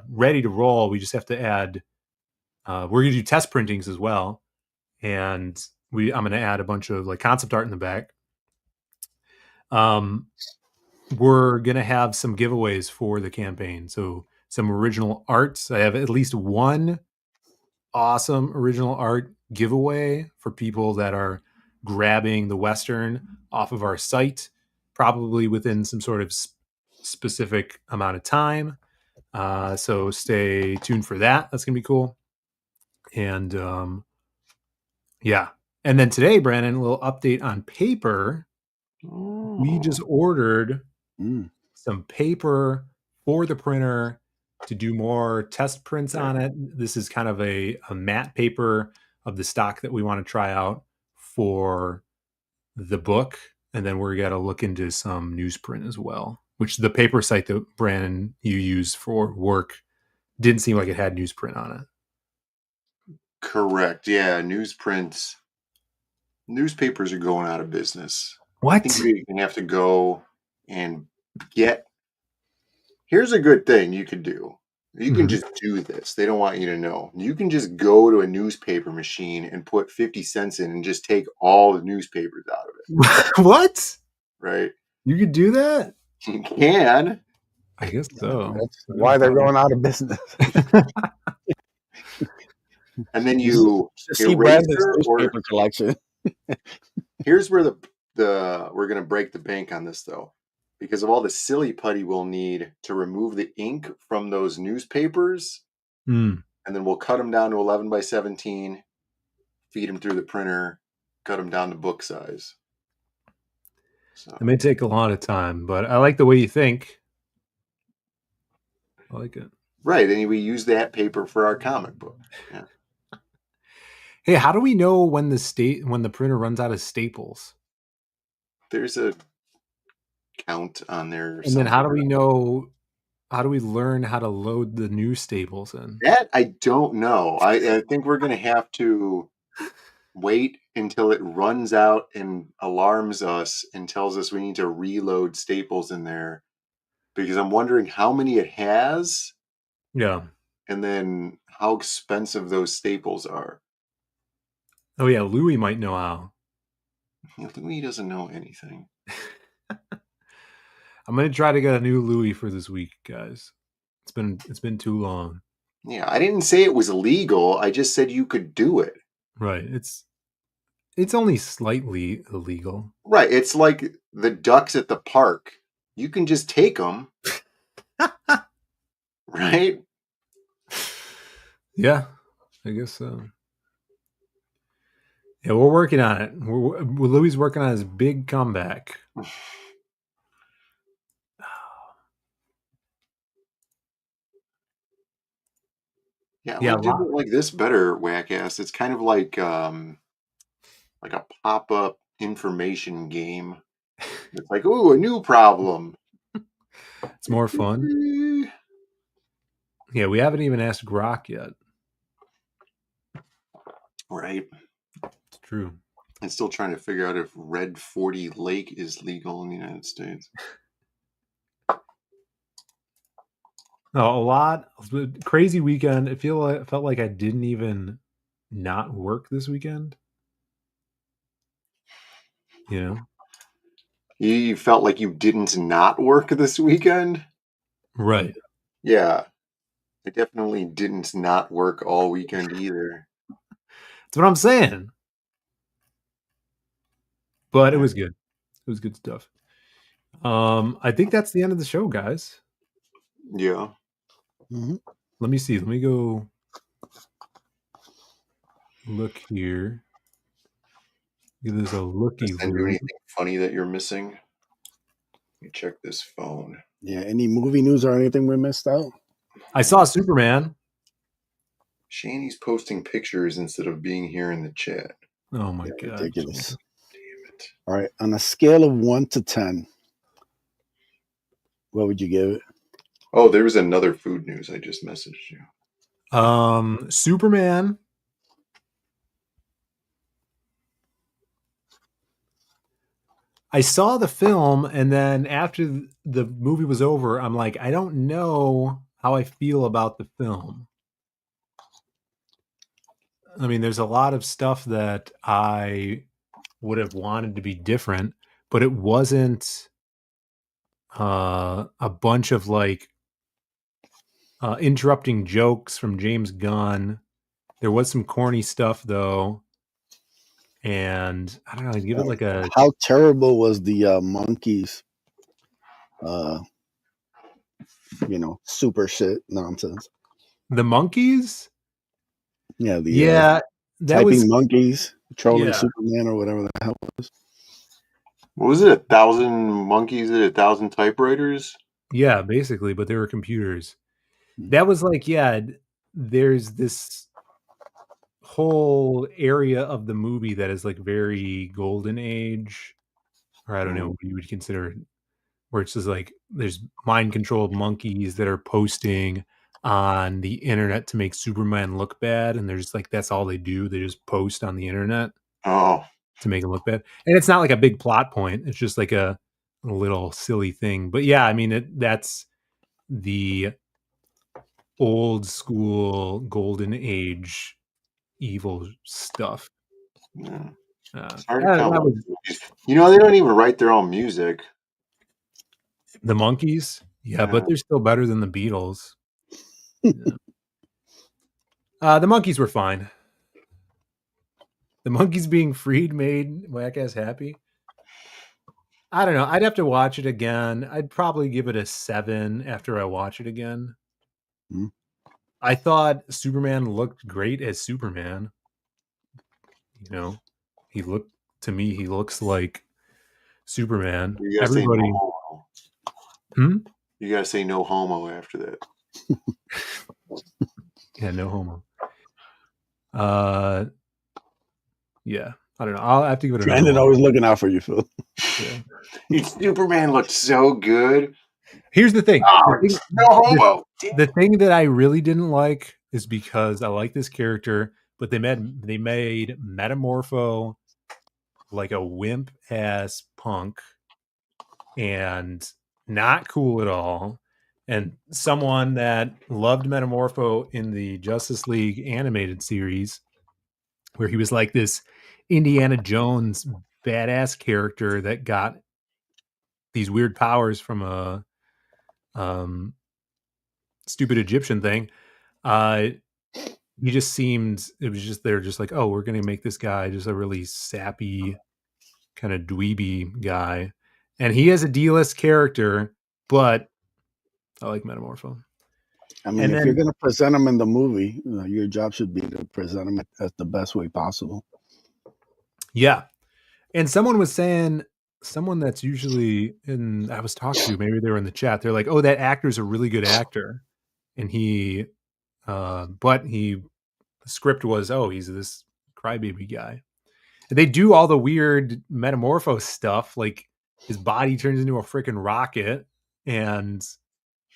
ready to roll. We just have to add. We're gonna do test printings as well, and I'm gonna add a bunch of like concept art in the back. We're gonna have some giveaways for the campaign, so some original arts. I have at least one awesome original art giveaway for people that are grabbing the Western off of our site, probably within some sort of specific amount of time. So stay tuned for that. That's gonna be cool. And yeah. And then today, Brandon, a little update on paper. We just ordered some paper for the printer to do more test prints on it. This is kind of a matte paper of the stock that we want to try out for the book. And then we're going to look into some newsprint as well, which the paper site that Brandon, you use for work, didn't seem like it had newsprint on it. Correct. Yeah. Newsprints. Newspapers are going out of business. What? I think you're going to have to go and get. Here's a good thing you could do. You can just do this. They don't want you to know. You can just go to a newspaper machine and put 50 cents in and just take all the newspapers out of it. What? Right? You could do that? You can. I guess so. That's why they're going out of business. And then you see Brandon's newspaper collection. Here's where we're going to break the bank on this, though. Because of all the silly putty we'll need to remove the ink from those newspapers. And then we'll cut them down to 11 by 17, feed them through the printer, cut them down to book size. So. It may take a lot of time, but I like the way you think. I like it. Right, and we use that paper for our comic book. Yeah. Hey, how do we know when the printer runs out of staples? There's a count on there. And then how do we know? How do we learn how to load the new staples in? That I don't know. I think we're going to have to wait until it runs out and alarms us and tells us we need to reload staples in there, because I'm wondering how many it has. Yeah. And then how expensive those staples are. Oh yeah, Louis might know how. Louis doesn't know anything. I'm gonna try to get a new Louis for this week, guys. It's been too long. Yeah, I didn't say it was illegal. I just said you could do it. Right. It's only slightly illegal. Right. It's like the ducks at the park. You can just take them. Right? Yeah, I guess so. Yeah, we're working on it. Louis is working on his big comeback. Yeah, we do it like this better, Whack-Ass. It's kind of like a pop-up information game. It's like, ooh, a new problem. It's more fun. Yeah, we haven't even asked Grok yet. Right. It's true. I'm still trying to figure out if Red 40 Lake is legal in the United States. No, a lot. Crazy weekend. It felt like I didn't even not work this weekend. You know? You felt like you didn't not work this weekend? Right. Yeah. I definitely didn't not work all weekend either. That's what I'm saying. But it was good. It was good stuff. I think that's the end of the show, guys. Yeah. Mm-hmm. Let me see. Let me go look here. Give this a looky. Does there anything funny that you're missing? Let me check this phone. Yeah. Any movie news or anything we missed out? I saw Superman. Shanny's posting pictures instead of being here in the chat. Oh my god. Ridiculous. Damn it. All right. On a scale of 1 to 10, what would you give it? Oh, there was another food news. I just messaged you. Superman. I saw the film, and then after the movie was over, I'm like, I don't know how I feel about the film. I mean, there's a lot of stuff that I would have wanted to be different, but it wasn't a bunch of like interrupting jokes from James Gunn. There was some corny stuff though, and I don't know. I'd give it like a. How terrible was the monkeys? Super shit nonsense. The monkeys. Yeah, that typing was monkeys trolling Superman or whatever the hell it was. What was it? 1,000 monkeys at 1,000 typewriters? Yeah, basically, but they were computers. That was like, there's this whole area of the movie that is like very golden age, or I don't know what you would consider it, where it's just like there's mind controlled monkeys that are posting on the internet to make Superman look bad, and they're just like, that's all they do. They just post on the internet to make him look bad. And it's not like a big plot point. It's just like a little silly thing. But yeah, I mean, that's the old school golden age evil stuff. Yeah. It's hard to tell. They don't even write their own music. The Monkees? Yeah, but they're still better than the Beatles. Yeah. The Monkees were fine. The Monkees being freed made Whack-Ass happy. I don't know. I'd have to watch it again. I'd probably give it a 7 after I watch it again. Mm-hmm. I thought Superman looked great as Superman. he looks like Superman. You gotta say Everybody, no homo. You gotta say no homo after that. Yeah, no homo. Yeah, I don't know. I'll have to give it another Brandon one. always looking out for you, Phil. Yeah. Superman looked so good. Here's the thing. Oh, no homo. The thing that I really didn't like is because I like this character, but they made Metamorpho like a wimp ass punk and not cool at all. And someone that loved Metamorpho in the Justice League animated series, where he was like this Indiana Jones badass character that got these weird powers from a stupid Egyptian thing. He just seemed, it was just, they're just like, oh, we're going to make this guy just a really sappy kind of dweeby guy. And he has a D-list character, but I like Metamorpho. I mean, if you're going to present him in the movie, your job should be to present him as the best way possible. Yeah. And someone was saying, someone that's usually I was talking to, maybe they were in the chat, they're like, oh, that actor's a really good actor. And the script was, oh, he's this crybaby guy. And they do all the weird Metamorpho stuff, like his body turns into a freaking rocket and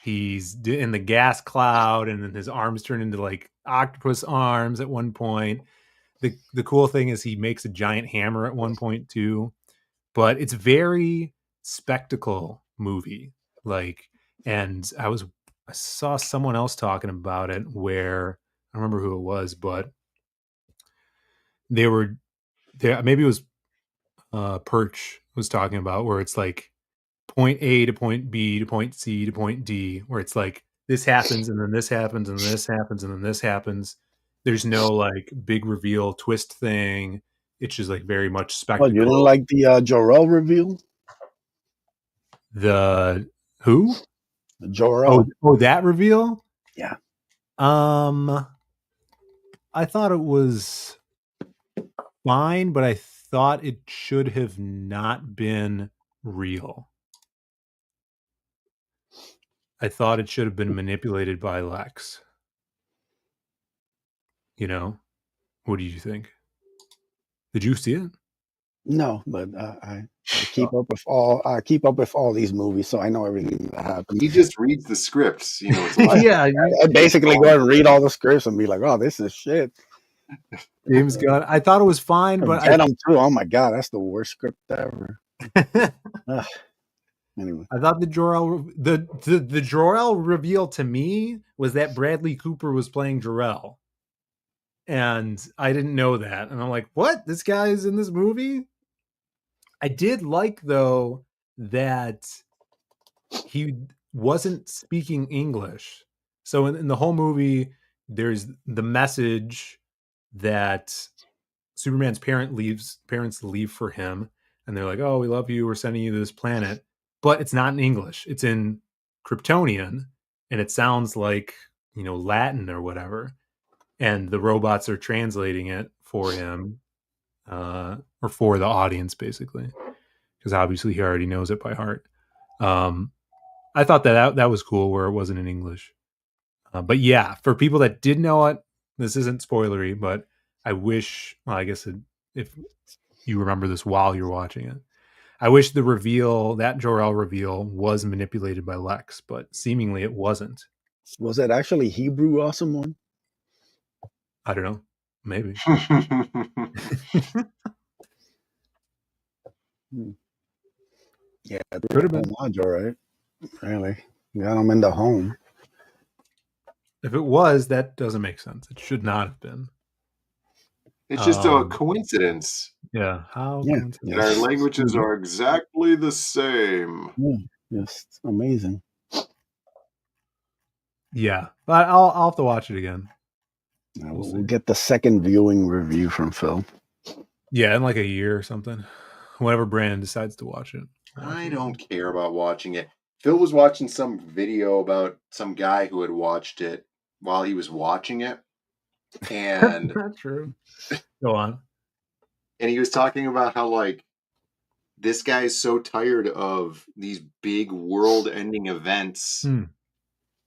he's in the gas cloud, and then his arms turn into like octopus arms at one point. The cool thing is he makes a giant hammer at one point too, but it's very spectacle movie like. And I saw someone else talking about it where I don't remember who it was, but they were there. Maybe it was Perch was talking about where it's like point A to point B to point C to point D, where it's like this happens and then this happens and this happens and then this happens. There's no like big reveal twist thing. It's just like very much spectacle. Oh, you didn't like the Jor-El reveal? The who? Jor-El. Oh, that reveal? Yeah. I thought it was fine, but I thought it should have not been real. I thought it should have been manipulated by Lex. You know, what do you think? Did you see it? No, but I keep up with all these movies, so I know everything that happens. He just reads the scripts, you know. It's like, yeah, I basically go and read all the scripts and be like, "Oh, this is shit." James Gunn. I thought it was fine, but Venom too. Oh my god, that's the worst script ever. Anyway, I thought the Jor-El reveal to me was that Bradley Cooper was playing Jor-El, and I didn't know that, and I'm like, what? This guy's in this movie? I did like though that he wasn't speaking English, so in the whole movie, there's the message that Superman's parents leave for him, and they're like, oh, we love you, we're sending you to this planet, but it's not in English, it's in Kryptonian, and it sounds like, you know, Latin or whatever, and the robots are translating it for him, or for the audience basically, because obviously he already knows it by heart. I thought that was cool where it wasn't in English, but yeah, for people that did know it, this isn't spoilery, but I wish, well, I guess if you remember this while you're watching it, I wish the reveal, that Jor-El reveal, was manipulated by Lex, but seemingly it wasn't. Was it actually Hebrew Awesome One? I don't know. Maybe. Yeah, could have been. All right. Really, got him in the home. If it was, that doesn't make sense. It should not have been. It's just a coincidence. Yeah. How? Yeah. And our languages are exactly the same. Yeah, just amazing. Yeah, but I'll have to watch it again. We'll get the second viewing review from Phil. Yeah, in like a year or something. Whenever Brandon decides to watch it. I don't care about watching it. Phil was watching some video about some guy who had watched it while he was watching it. And that's true. Go on. And he was talking about how like this guy is so tired of these big world-ending events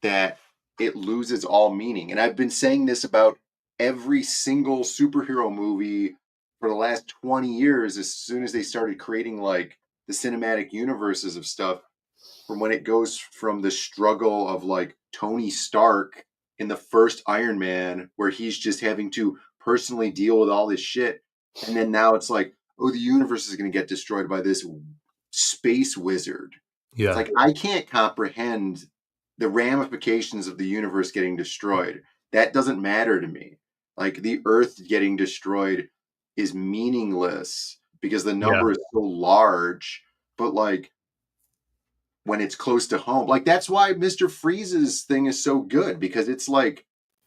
that it loses all meaning. And I've been saying this about every single superhero movie for the last 20 years, as soon as they started creating like the cinematic universes of stuff, from when it goes from the struggle of like Tony Stark in the first Iron Man, where he's just having to personally deal with all this shit. And then now it's like, oh, the universe is going to get destroyed by this space wizard. Yeah. It's like, I can't comprehend the ramifications of the universe getting destroyed. That doesn't matter to me. Like, the Earth getting destroyed is meaningless because the number is so large. But, like, when it's close to home, like, that's why Mr. Freeze's thing is so good, because it's like,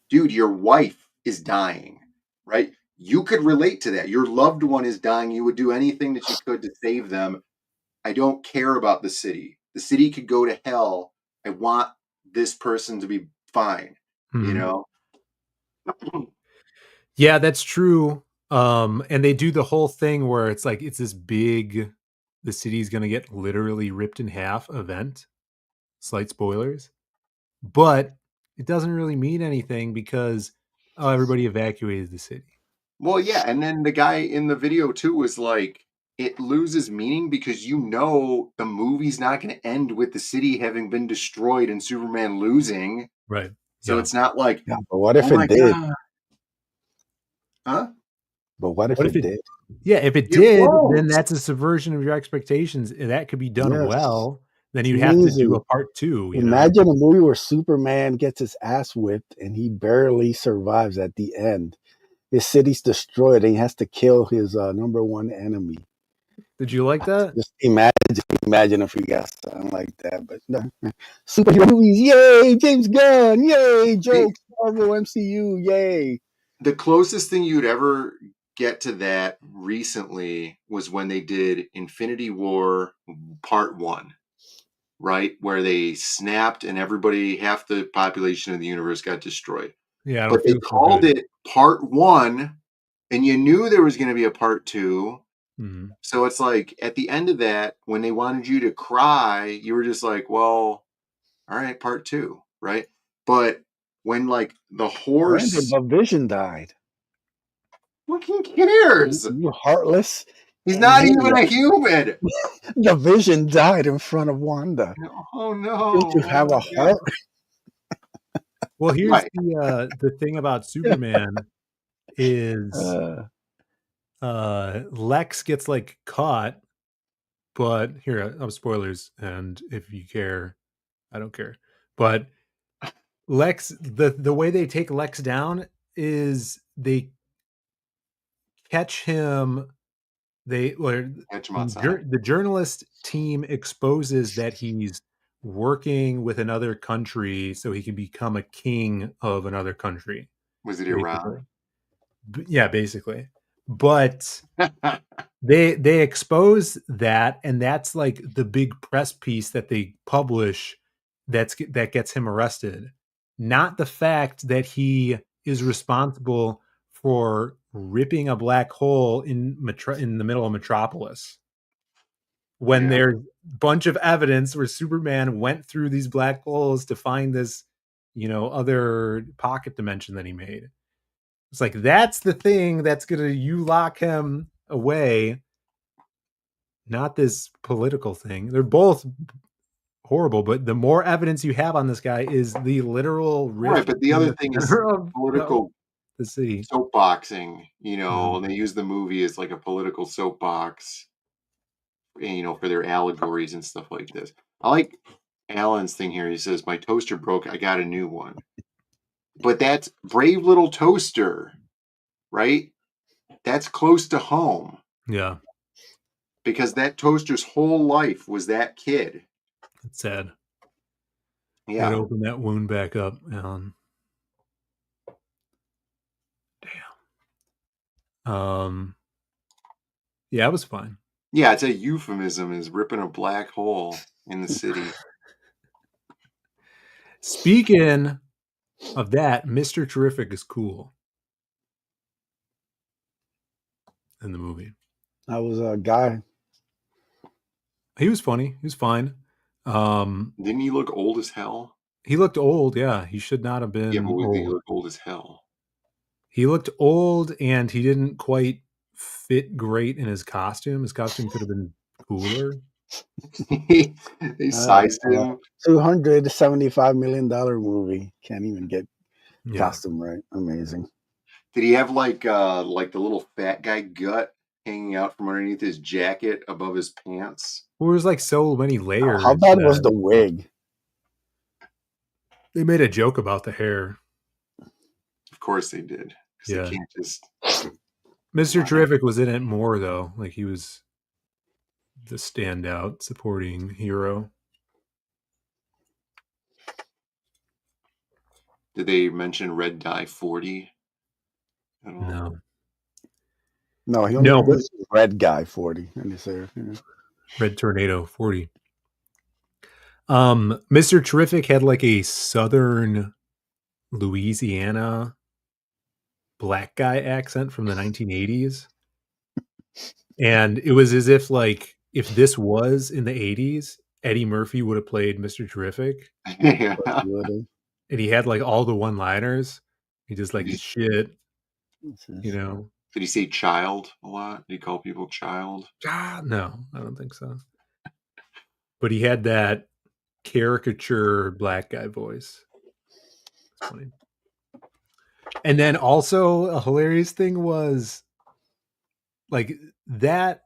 dude, your wife is dying, right? You could relate to that. Your loved one is dying. You would do anything that you could to save them. I don't care about the city. The city could go to hell. I want this person to be fine, you know? Yeah, that's true. And they do the whole thing where it's like, it's this big, the city's going to get literally ripped in half event. Slight spoilers. But it doesn't really mean anything because, oh, everybody evacuated the city. Well, yeah. And then the guy in the video too was like, it loses meaning because you know the movie's not going to end with the city having been destroyed and Superman losing. Right. So it's not like, yeah, but what if oh it my did? God. Huh? But what if it did? Yeah, if it did, then that's a subversion of your expectations. And that could be done well. Then you'd have to do a part 2. Imagine a movie where Superman gets his ass whipped and he barely survives at the end. His city's destroyed and he has to kill his number one enemy. Did you like that? Just imagine if we got something like that. But no. Superhero movies, yay! James Gunn, yay! Jokes, Marvel, MCU, yay! The closest thing you'd ever get to that recently was when they did Infinity War Part 1, right? Where they snapped and everybody, half the population of the universe got destroyed. Yeah, but they called it Part 1, and you knew there was going to be a Part 2. Mm-hmm. So it's like, at the end of that, when they wanted you to cry, you were just like, well, all right, Part 2, right? But when, like, the horse... Brandon, the Vision died. Who cares? You're heartless. He's not even a human. The Vision died in front of Wanda. Oh, no. Don't you have a heart? Well, here's the thing about Superman is Lex gets like caught, but here I'm spoilers, and if you care, I don't care. But Lex, the way they take Lex down is they catch him. Catch him outside. The journalist team exposes that he's working with another country so he can become a king of another country. Was it Iran? Yeah, basically. But they expose that, and that's like the big press piece that they publish that gets him arrested. Not the fact that he is responsible for ripping a black hole in the middle of Metropolis. When there's a bunch of evidence where Superman went through these black holes to find this, other pocket dimension that he made. It's like, that's the thing that's going to lock him away. Not this political thing. They're both horrible, but the more evidence you have on this guy is the literal rift. Right, but the other thing is political the city. Soapboxing, and they use the movie as like a political soapbox, for their allegories and stuff like this. I like Alan's thing here. He says, my toaster broke, I got a new one. But that's brave little toaster, right? That's close to home. Yeah. Because that toaster's whole life was that kid. It's sad. Yeah. Gotta open that wound back up, Alan. Damn. Yeah, it was fine. Yeah, it's a euphemism, is ripping a black hole in the city. Speaking of that, Mr. Terrific is cool. in the movie. I was a guy. He was funny. He was fine. Didn't he look old as hell? He looked old. Yeah, he should not have been. Yeah, but we think he old. looked old as hell. He looked old, and he didn't quite fit great in his costume. His costume could have been cooler. He sized him. $275 million movie. Can't even get costume right. Amazing. Did he have like the little fat guy gut hanging out from underneath his jacket above his pants? Well, there was like so many layers. How bad was the wig? They made a joke about the hair. Of course they did. Yeah. They can't just... Mr. Terrific was in it more though. Like he was the standout supporting hero. Did they mention Red Dye 40? No. No, he only was Red Guy 40. And you say, Red Tornado 40. Mr. Terrific had like a southern Louisiana black guy accent from the 1980s. And it was as if like if this was in the 80s, Eddie Murphy would have played Mr. Terrific. Yeah. And he had like all the one-liners. He just like shit. You know. Did he say child a lot? Did he call people child? No, I don't think so. But he had that caricature black guy voice. That's funny. And then also a hilarious thing was like that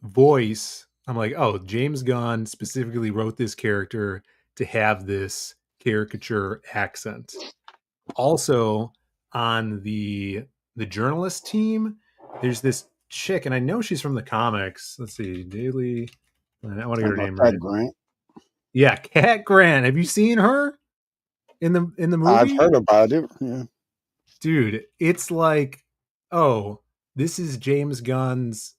voice. I'm like, oh, James Gunn specifically wrote this character to have this caricature accent. Also on the journalist team, there's this chick, and I know she's from the comics. Let's see, Daily. I want to get her name right. Grant. Yeah, Cat Grant. Have you seen her in the movie? I've heard about it. Yeah, dude, it's like, oh, this is James Gunn's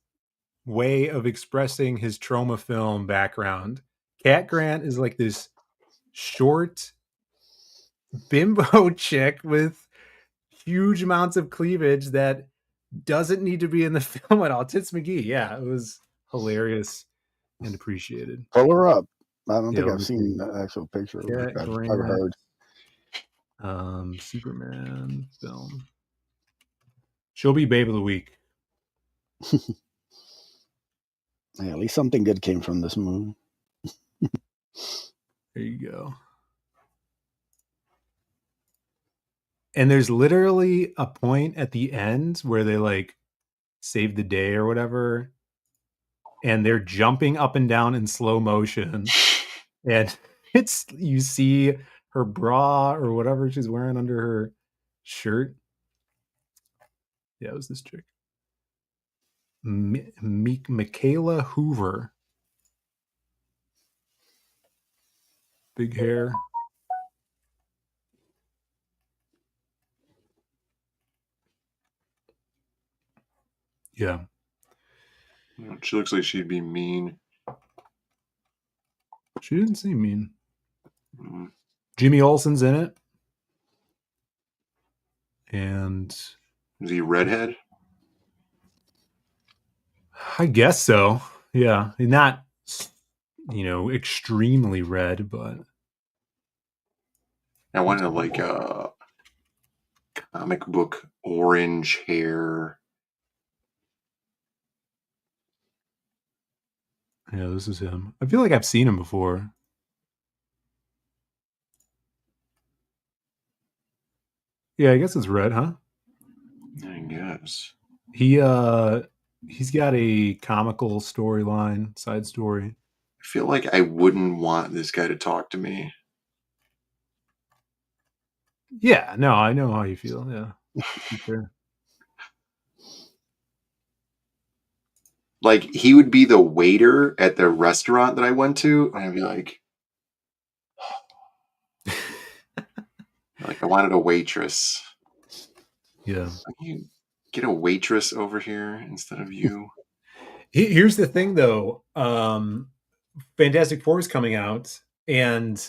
way of expressing his trauma film background. Cat Grant is like this short bimbo chick with huge amounts of cleavage that doesn't need to be in the film at all. Tits McGee. Yeah, it was hilarious and appreciated. Pull her up. I don't think I've seen the actual picture. I've heard. Superman film. She'll be Babe of the Week. Yeah, at least something good came from this movie. There you go. And there's literally a point at the end where they like save the day or whatever, and they're jumping up and down in slow motion, and it's you see her bra or whatever she's wearing under her shirt. Yeah, it was this chick, Michaela Hoover, big hair. Yeah. She looks like she'd be mean. She didn't seem mean. Jimmy Olsen's in it. And is he redhead? I guess so. Yeah. Not, extremely red, but I wanted like a comic book orange hair. Yeah, this is him. I feel like I've seen him before. Yeah, I guess it's red, huh? I guess. He's got a comical storyline, side story. I feel like I wouldn't want this guy to talk to me. Yeah, no, I know how you feel. Yeah. Sure. Like, he would be the waiter at the restaurant that I went to, and I'd be like, I wanted a waitress. Yeah. Can you get a waitress over here instead of you? Here's the thing, though. Fantastic Four is coming out, and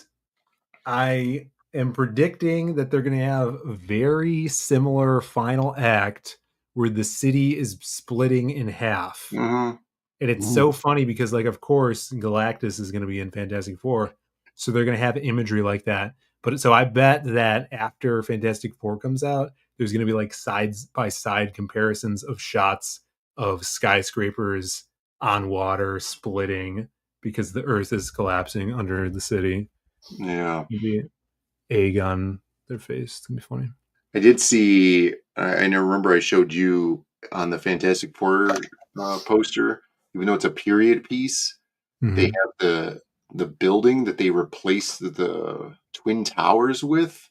I am predicting that they're going to have a very similar final act where the city is splitting in half. Mm-hmm. And it's so funny because, like, of course, Galactus is going to be in Fantastic Four. So they're going to have imagery like that. But so I bet that after Fantastic Four comes out, there's going to be like side-by-side comparisons of shots of skyscrapers on water splitting because the Earth is collapsing under the city. Yeah. Maybe egg on their face. It's going to be funny. I did see, I remember I showed you on the Fantastic Four poster, even though it's a period piece, they have the building that they replaced the Twin Towers with.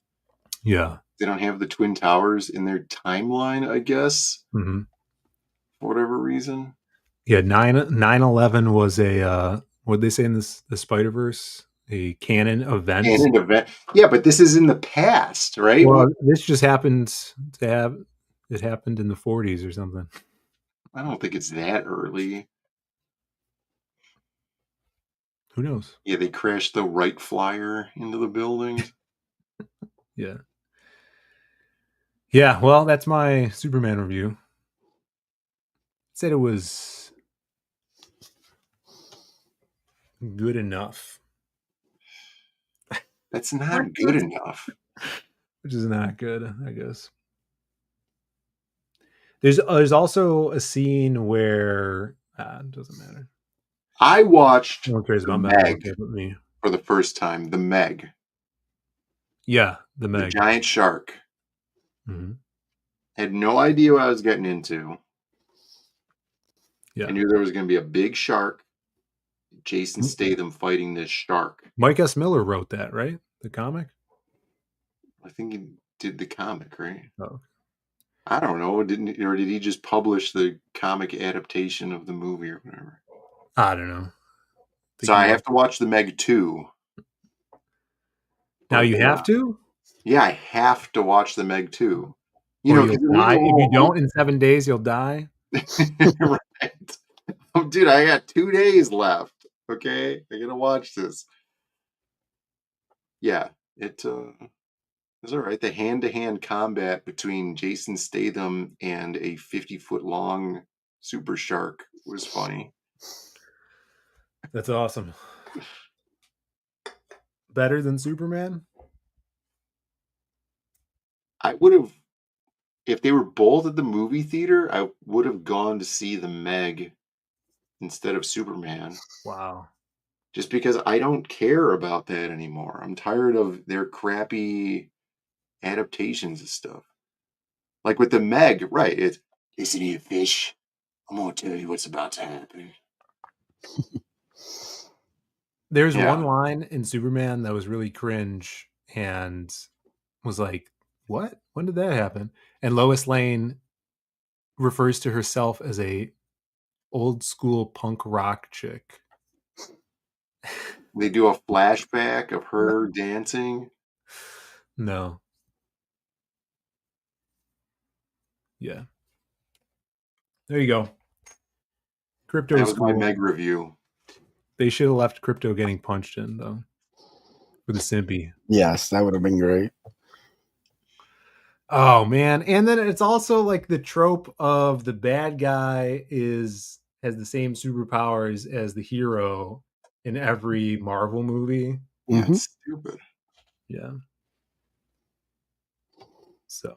Yeah. They don't have the Twin Towers in their timeline, I guess, for whatever reason. Yeah, 9/11 was a what did they say in the Spider-Verse? A canon event. Canon event. Yeah, but this is in the past, right? Well, this just happened to have it happened in the 40s or something. I don't think it's that early. Who knows? Yeah, they crashed the Wright Flyer into the building. Yeah. Yeah, well, that's my Superman review. Said it was good enough. That's not good enough. Which is not good, I guess. There's also a scene where it doesn't matter. I watched No one cares about Meg me. for the first time. The Meg. Yeah, the Meg. The giant shark. Mm-hmm. Had no idea what I was getting into. Yeah. I knew there was going to be a big shark. Jason Statham fighting this shark. Mike S. Miller wrote that, right? The comic? I think he did the comic, right? Oh. I don't know. Did he just publish the comic adaptation of the movie or whatever? I don't know. So I have to watch the Meg 2. Now you have to? Yeah, I have to watch the Meg 2. You'll die. If you don't in 7 days, you'll die. Right. Oh, dude, I got 2 days left. Okay, I gotta watch this. Yeah, it is all right. The hand-to-hand combat between Jason Statham and a 50-foot long super shark was funny. That's awesome. Better than Superman? I would have, if they were both at the movie theater, I would have gone to see the Meg instead of Superman. Wow. Just because I don't care about that anymore. I'm tired of their crappy adaptations of stuff. Like with the Meg, right? It's, listen here, fish. I'm going to tell you what's about to happen. There's one line in Superman that was really cringe and was like, what? When did that happen? And Lois Lane refers to herself as a old school punk rock chick. They do a flashback of her dancing. No. Yeah. There you go. Crypto That was my Meg review. They should have left Crypto getting punched in, though. For the Simpy. Yes, that would have been great. Oh, man. And then it's also like the trope of the bad guy has the same superpowers as the hero in every Marvel movie. Yeah, it's stupid. Yeah. So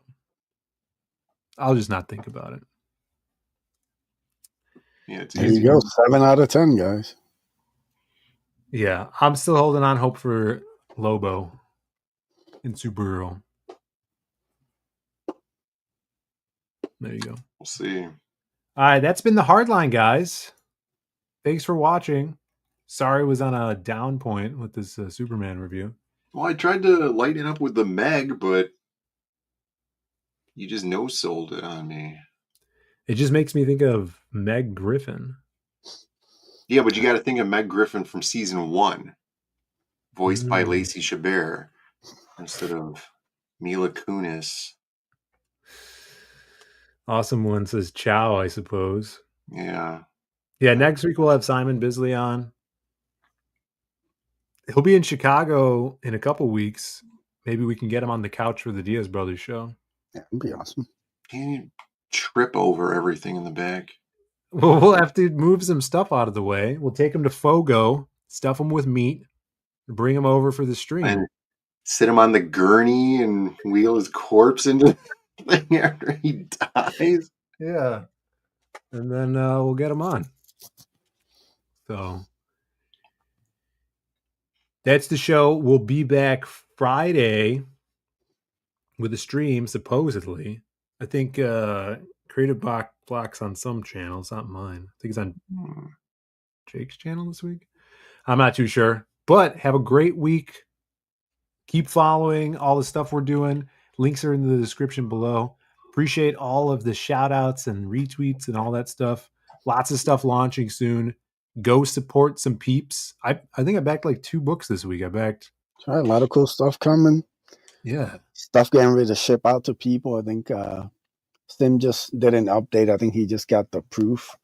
I'll just not think about it. Yeah, it's there you go. 7 out of 10, guys. Yeah, I'm still holding on hope for Lobo in Supergirl. There you go. We'll see. All right, that's been the Hardline, guys. Thanks for watching. Sorry, it was on a down point with this Superman review. Well, I tried to lighten it up with the Meg, but you just no-sold it on me. It just makes me think of Meg Griffin. Yeah, but you got to think of Meg Griffin from season 1, voiced by Lacey Chabert, instead of Mila Kunis. Awesome one says ciao, I suppose. Yeah. Yeah, next week we'll have Simon Bisley on. He'll be in Chicago in a couple weeks. Maybe we can get him on the couch for the Diaz Brothers show. Yeah, that'd be awesome. He trip over everything in the back. Well, we'll have to move some stuff out of the way. We'll take him to Fogo, stuff him with meat, bring him over for the stream. And sit him on the gurney and wheel his corpse into the thing after he dies. Yeah. And then we'll get him on. So that's the show. We'll be back Friday with a stream, supposedly. I think Creative Block's on some channels, not mine. I think it's on Jake's channel this week. I'm not too sure. But have a great week. Keep following all the stuff we're doing. Links are in the description below. Appreciate all of the shout outs and retweets and all that stuff. Lots of stuff launching soon. Go support some peeps. I think I backed like 2 books this week. I backed a lot of cool stuff coming. Yeah. Stuff getting ready to ship out to people. I think Stim just did an update. I think he just got the proof.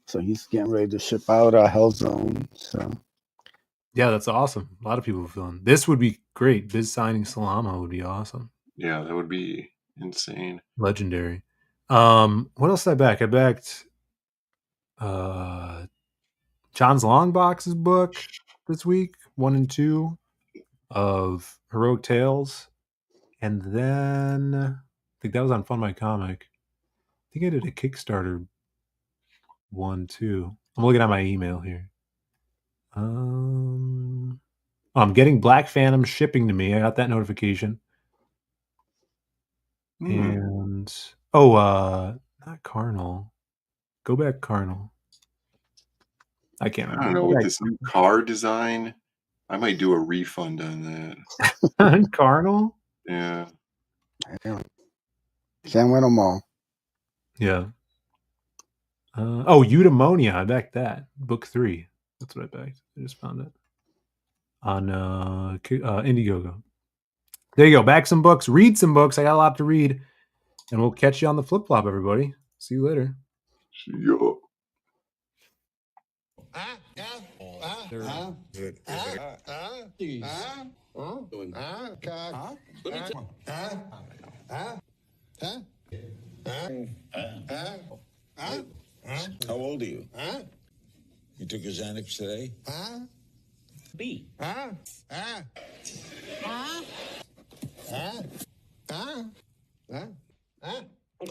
So he's getting ready to ship out Hellzone. So yeah, that's awesome. A lot of people have feeling this would be great. Biz signing Salama would be awesome. Yeah, that would be insane. Legendary. What else did I back? I backed John's Longbox's book this week, 1 and 2 of Heroic Tales. And then I think that was on Fun My Comic. I think I did a Kickstarter 1 too. I'm looking at my email here. I'm getting Black Phantom shipping to me. I got that notification. And not Carnal. Go back Carnal. I can't remember. I don't know, with this new car design, I might do a refund on that. On Carnal? Yeah. Can't win them all. Yeah. Eudaimonia. I backed that. Book 3. That's what I backed. I just found it on Indiegogo. There you go. Back some books. Read some books. I got a lot to read. And we'll catch you on the flip flop, everybody. See you later. See you. How old are you? You took your Xanax today? B.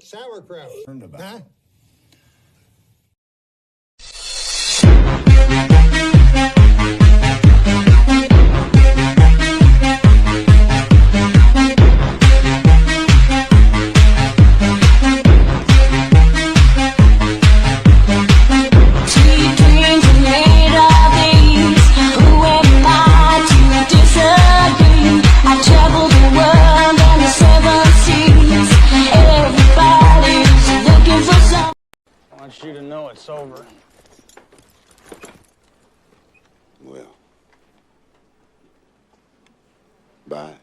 Sauerkraut. Learned about. I want you to know it's over. Well. Bye.